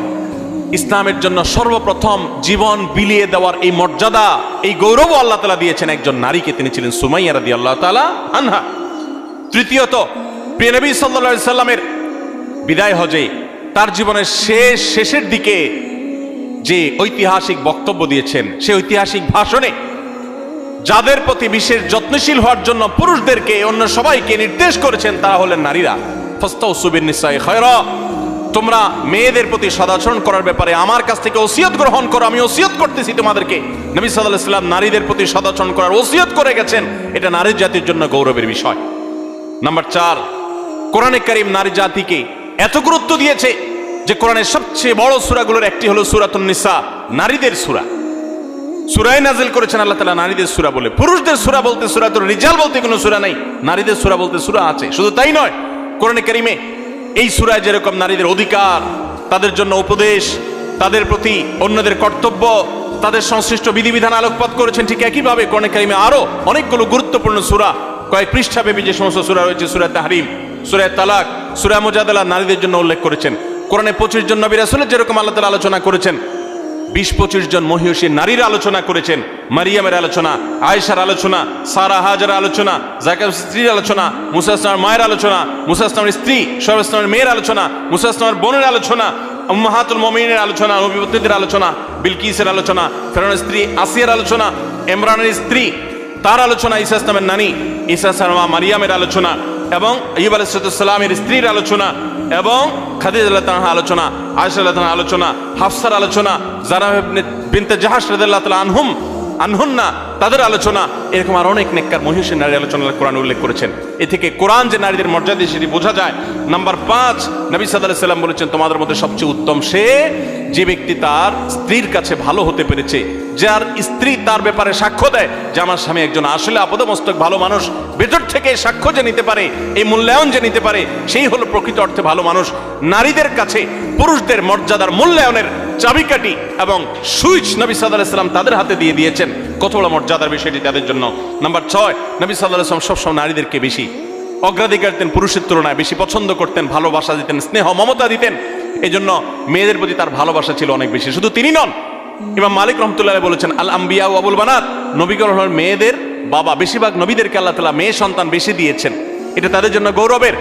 ইসলামের জন্য সর্বপ্রথম জীবন বিলিয়ে দেওয়ার এই মর্যাদা, এই গৌরব আল্লাহ তাআলা দিয়েছেন একজন নারীকে, তিনি ছিলেন সুমাইয়া রাদিয়াল্লাহু তাআলা আনহা। তৃতীয়ত, প্রিয় নবী সাল্লাল্লাহু আলাইহি সাল্লামের বিদায় হজে তার জীবনের শেষের দিকে যে ঐতিহাসিক বক্তব্য দিয়েছেন, সেই ঐতিহাসিক ভাষণে যাদের প্রতি বিশেষ যত্নশীল হওয়ার জন্য পুরুষদেরকে অন্য সবাইকে নির্দেশ করেছেন, তারা হলেন নারীরা। ফাস্তাউসু বিন-নিসাই খায়রা, তোমরা মেয়েদের প্রতি সদাচরণ করার ব্যাপারে আমার কাছ থেকে ওসিয়ত গ্রহণ করো, আমি ওসিয়ত করতেছি তোমাদেরকে। নবী সাল্লাল্লাহু আলাইহি সাল্লাম নারীদের প্রতি সদাচরণ করার ওসিয়ত করে গেছেন, এটা নারী জাতির জন্য গৌরবের বিষয়। নাম্বার 4, কোরআনে কারীম নারী জাতিকে এত গুরুত্ব দিয়েছে যে কোরআনের সবচেয়ে বড় সূরাগুলোর একটি হলো সূরাতুন নিসা, নারীদের সূরা। সূরায়ে নাজিল করেছেন আল্লাহ তাআলা নারীদের সূরা বলে। পুরুষদের সূরা বলতে সূরাতুর রিজাল বলতে কোনো সূরা নাই, নারীদের সূরা বলতে সূরা আছে। শুধু তাই নয়, কোরআনে কারীমে এই সূরায় যেরকম নারীদের অধিকার, তাদের জন্য উপদেশ, তাদের প্রতি অন্যদের কর্তব্য, তাদের সংশ্লিষ্ট বিধিবিধান আলোকপাত করেছেন, ঠিক একইভাবে কোরআনে কারীমে আরো অনেকগুলো গুরুত্বপূর্ণ সূরা, কয়েক পৃষ্ঠাব্যাপী যে সমস্ত সূরা রয়েছে, সূরা তাহরিম, সূরা তালাক, সূরা মুজাদালা নারীদের জন্য উল্লেখ করেছেন। কোরআনে 25 জন নবী রাসূলের যেরকম আল্লাহ তাআলা আলোচনা করেছেন, 20-25 জন মহিষী নারীর আলোচনা করেছেন। মারিয়ামের আলোচনা, আয়েশার আলোচনা, সারা হাজারের আলোচনা, যাকারিয়ার স্ত্রীর আলোচনা, মুসা ইসলামের মায়ের আলোচনা, মুসা ইসলামের স্ত্রী শুআয়ব ইসলামের মেয়ের আলোচনা, মুসা ইসলামের বোনের আলোচনা, উম্মাহাতুল মুমিনিনের আলোচনা, নবীদের আলোচনা, বিলকিসের আলোচনা, ফেরাউনের স্ত্রী আসিয়ার আলোচনা, ইমরানের স্ত্রী তার আলোচনা, ঈসা ইসলামের নানী ঈসা ইসলামের মা মারিয়ামের আলোচনা, এবং আইয়ুব আলাইহিস সালামের স্ত্রীর আলোচনা, এবং খাদিজা রাদিয়াল্লাহু তাআলা আলোচনা, আয়েশা রাদিয়াল্লাহু তাআলা আলোচনা, হাফসার আলোচনা, যারা বিনতে জাহাশ রাদিয়াল্লাহু তাআলা আনহুন্না তাদের আলোচনা, এরকম আর অনেক নেককার মহিষী নারীর আলোচনা কোরআন উল্লেখ করেছেন। এ থেকে কোরআন যে নারীদের মর্যাদা সেটি বোঝা যায়। নাম্বার 5, নবী সাল্লাল্লাহু আলাইহি সাল্লাম বলেছেন, তোমাদের মধ্যে সবচেয়ে উত্তম সে যে ব্যক্তি তার স্ত্রীর কাছে ভালো হতে পেরেছে, যার স্ত্রী তার ব্যাপারে সাক্ষ্য দেয় যে আমার স্বামী একজন আসলে আপাদমস্তক ভালো মানুষ, ভেতর থেকে সাক্ষ্য যে নিতে পারে, এই মূল্যায়ন যে নিতে পারে, সেই হলো প্রকৃত অর্থে ভালো মানুষ। নারীদের কাছে পুরুষদের মর্যাদার মূল্যায়নের চাবিকাঠি এবং সুইচ নবী সাল্লাল্লাহু আলাইহি সাল্লাম তাদের হাতে দিয়ে দিয়েছেন। কত বড় মর্যাদার বিষয়টি তাদের জন্য। নাম্বার 6, নবী সাল্লাল্লাহু আলাইহি সাল্লাম সবসময় নারীদেরকে বেশি অগ্রাধিকার দিতেন, পুরুষের তুলনায় বেশি পছন্দ করতেন, ভালোবাসা দিতেন, স্নেহ মমতা দিতেন। এই জন্য মেয়েদের প্রতি তার ভালোবাসা ছিল অনেক বেশি। শুধু তিনি নন, ইমাম মালিক রাহমাতুল্লাহ আলাইহি বলেছেন, আল আম্বিয়া ওয়া আবুল বানাত, নবীগণ হলেন মেয়েদের বাবা। বেশিরভাগ নবীদেরকে আল্লাহ তাআলা মেয়ে সন্তান বেশি দিয়েছেন, এটা তাদের জন্য গৌরবের।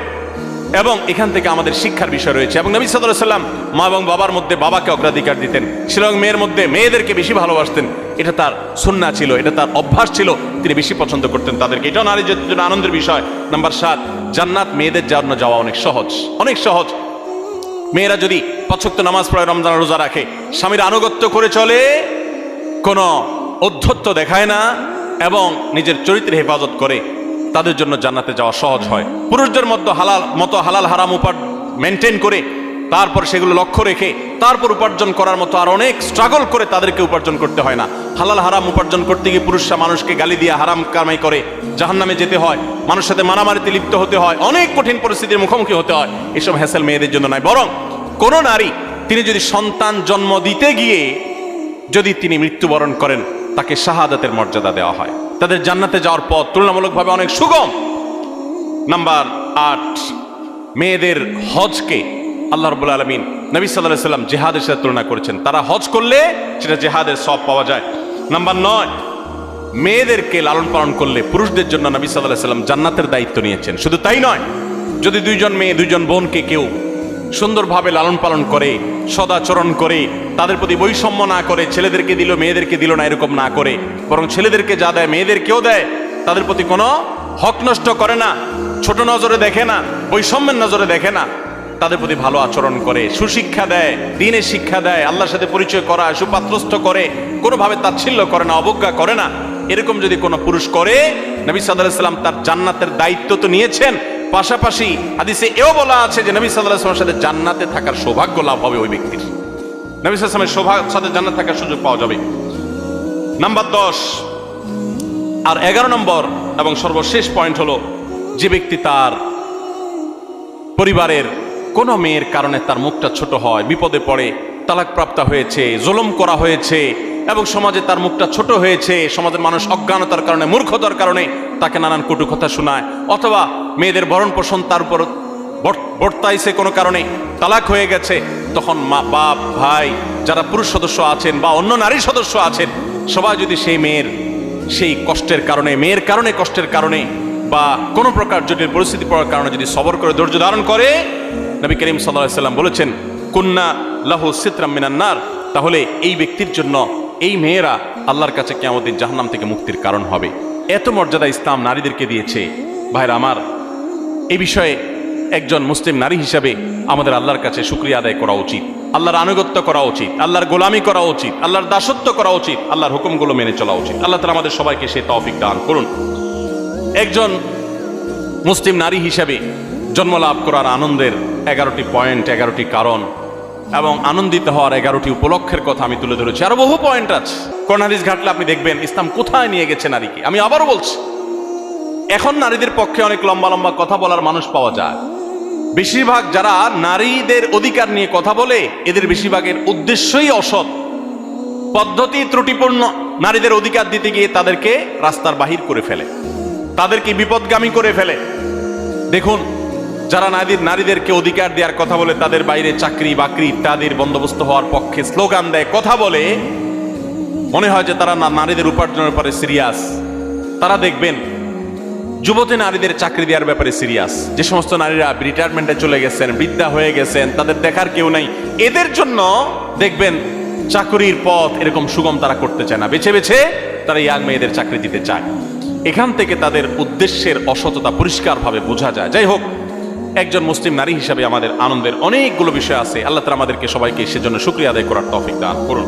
এবং এখান থেকে আমাদের শিক্ষার বিষয় রয়েছে। এবং নবী সাল্লাল্লাহু আলাইহি সাল্লাম মা এবং বাবার মধ্যে বাবাকে অগ্রাধিকার দিতেন, এবং মেয়ের মধ্যে মেয়েদেরকে বেশি ভালোবাসতেন। এটা তার সুন্নাহ ছিল, এটা তার অভ্যাস ছিল, তিনি বেশি পছন্দ করতেন তাদেরকে। এটাও নারীদের জন্য আনন্দের বিষয়। নাম্বার 7, জান্নাত মেয়েদের জন্য যাওয়া অনেক সহজ, অনেক সহজ। মেয়েরা যদি 5 ওয়াক্ত নামাজ পড়ে, রমজান রোজা রাখে, স্বামীর আনুগত্য করে চলে, কোনো ঔদ্ধত্য দেখায় না, এবং নিজের চরিত্রের হেফাজত করে, তাদের জন্য জান্নাতে যাওয়া সহজ হয়। পুরুষদের মতো হালাল হারাম মেনটেন করে, তারপর সেগুলো লক্ষ্য রেখে তারপর উপার্জন করার মতো আর অনেক স্ট্রাগল করে তাদেরকে উপার্জন করতে হয় না। হালাল হারাম উপার্জন করতে গিয়ে পুরুষরা মানুষকে গালি দিয়ে হারাম কামাই করে জাহান্নামে যেতে হয়, মানুষের সাথে মারামারিতে লিপ্ত হতে হয়, অনেক কঠিন পরিস্থিতির মুখোমুখি হতে হয়। এসব হ্যাসেল মেয়েদের জন্য নয়। বরং কোন নারী তিনি যদি সন্তান জন্ম দিতে গিয়ে যদি তিনি মৃত্যুবরণ করেন, তাকে শাহাদাতের মর্যাদা দেওয়া হয়, তাদের জান্নাতে যাওয়ার পথ তুলনামূলকভাবে অনেক সুগম। নাম্বার 8, মেয়েদের হজকে আল্লাহ রাব্বুল আলামিন নবী সাল্লাল্লাহু আলাইহি সাল্লাম জিহাদের সাথে তুলনা করেছেন। তারা হজ করলে সেটা জিহাদের সওয়াব পাওয়া যায়। নাম্বার 9, মেয়েদেরকে লালন পালন করলে পুরুষদের জন্য নবী সাল্লাল্লাহু আলাইহি সাল্লাম জান্নাতের দায়িত্ব নিয়েছেন। শুধু তাই নয়, যদি 2 জন মেয়ে 2 জন বোনকে কেউ সুন্দরভাবে লালন পালন করে, সদাচরণ করে, তাদের প্রতি বৈষম্য না করে, ছেলেদেরকে দিল মেয়েদেরকে দিল না এরকম না করে, বরং ছেলেদেরকে যা দেয় মেয়েদেরকেও দেয়, তাদের প্রতি কোনো হক নষ্ট করে না, ছোট নজরে দেখে না, বৈষম্যের নজরে দেখে না, তাদের প্রতি ভালো আচরণ করে, সুশিক্ষা দেয়, দ্বীনের শিক্ষা দেয়, আল্লাহর সাথে পরিচয় করায়, সুপাত্রস্থ করে, কোনোভাবে তাচ্ছিল্য করে না, অবজ্ঞা করে না, এরকম যদি কোনো পুরুষ করে, নবী সাল্লাল্লাহু আলাইহি ওয়াসাল্লাম তার জান্নাতের দায়িত্ব তো নিয়েছেন, পাশাপাশি হাদিসে এও বলা আছে যে নবী সাল্লাল্লাহু আলাইহি ওয়াসাল্লামের সাথে জান্নাতে থাকার সৌভাগ্য লাভ হবে ওই ব্যক্তির। নবী সাল্লাল্লাহু আলাইহি ওয়াসাল্লামের সাথে জান্নাতে থাকার সুযোগ পাওয়া যাবে। নাম্বার 10 আর 11 নম্বর এবং সর্বশেষ পয়েন্ট হলো, যে ব্যক্তি তার পরিবারের কোনো মেয়ের কারণে তার মুখটা ছোট হয়, বিপদে পড়ে, তালাকপ্রাপ্ত হয়েছে, জুলুম করা হয়েছে এবং সমাজে তার মুখটা ছোট হয়েছে, সমাজের মানুষ অজ্ঞানতার কারণে, মূর্খতার কারণে তাকে নানান কটু কথা শোনায়, অথবা মেয়েদের ভরণ পোষণ তার উপর বর্তাইছে কোনো কারণে, তালাক হয়ে গেছে, তখন মা, বাপ, ভাই, যারা পুরুষ সদস্য আছেন বা অন্য নারী সদস্য আছেন, সবাই যদি সেই মেয়ের সেই কষ্টের কারণে, মেয়ের কারণে, কষ্টের কারণে বা কোনো প্রকার জটিল পরিস্থিতি পড়ার কারণে যদি সবর করে ধৈর্য ধারণ করে, নবী করিম সাল্লাল্লাহু আলাইহি ওয়াসাল্লাম বলেছেন কুন্না লাহু সিতরাম মিনান নার, তাহলে এই ব্যক্তির জন্য এই মেয়েরা আল্লাহর কাছে কিয়ামতের দিন জাহান্নাম থেকে মুক্তির কারণ হবে। এত মর্যাদা ইসলাম নারীদেরকে দিয়েছে। ভাইরা আমার, এই বিষয়ে একজন মুসলিম নারী হিসাবে আমাদের আল্লাহর কাছে শুকরিয়া আদায় করা উচিত, আল্লাহর আনুগত্য করা উচিত, আল্লাহর গোলামি করা উচিত, আল্লাহর দাসত্ব করা উচিত, আল্লাহর হুকুমগুলো মেনে চলা উচিত। আল্লাহ তাআলা আমাদের সবাইকে সেই তৌফিক দান করুন। একজন মুসলিম নারী হিসাবে জন্ম লাভ করার আনন্দের 11টি পয়েন্ট, 11টি কারণ এবং আনন্দিত হওয়ার 11টি উপলক্ষের কথা আমি তুলে ধরেছি। আরো বহু পয়েন্ট আছে, কোরআন হাদিস ঘাটলে আপনি দেখবেন ইসলাম কোথায় নিয়ে গেছে নারীকে। আমি আবারও বলছি, এখন নারীদের পক্ষে অনেক লম্বা লম্বা কথা বলার মানুষ পাওয়া যায়। বেশিরভাগ যারা নারীদের অধিকার নিয়ে কথা বলে, এদের বেশিরভাগের উদ্দেশ্যই অসৎ, পদ্ধতি ত্রুটিপূর্ণ। নারীদের অধিকার দিতে গিয়ে তাদেরকে রাস্তার বাহির করে ফেলে, তাদেরকে বিপদগামী করে ফেলে। দেখুন, যারা নারীদেরকে অধিকার দেওয়ার কথা বলে, তাদের বাইরে চাকরি বাকরি ইত্যাদির বন্দোবস্ত হওয়ার পক্ষে স্লোগান দেয়, কথা বলে, মনে হয় যে তারা নারীদের উপার্জনের ব্যাপারে সিরিয়াস। তারা দেখবেন যুবতী নারীদের চাকরি দেওয়ার ব্যাপারে সিরিয়াস। যে সমস্ত নারীরা রিটায়ারমেন্টে চলে গেছেন, বৃদ্ধা হয়ে গেছেন, তাদের দেখার কেউ নাই, এদের জন্য দেখবেন চাকরির পথ এরকম সুগম তারা করতে চায় না, বেছে বেছে তারা ইয়াং মেয়েদের চাকরি দিতে চায়। এখান থেকে তাদের উদ্দেশ্যের অসততা পরিষ্কারভাবে বোঝা যায়। যাই হোক, একজন মুসলিম নারী হিসাবে আমাদের আনন্দের অনেকগুলো বিষয় আছে। আল্লাহ তাআলা আমাদেরকে সবাইকে সেজন্য শুকরিয়া আদায় করার তৌফিক দান করুন।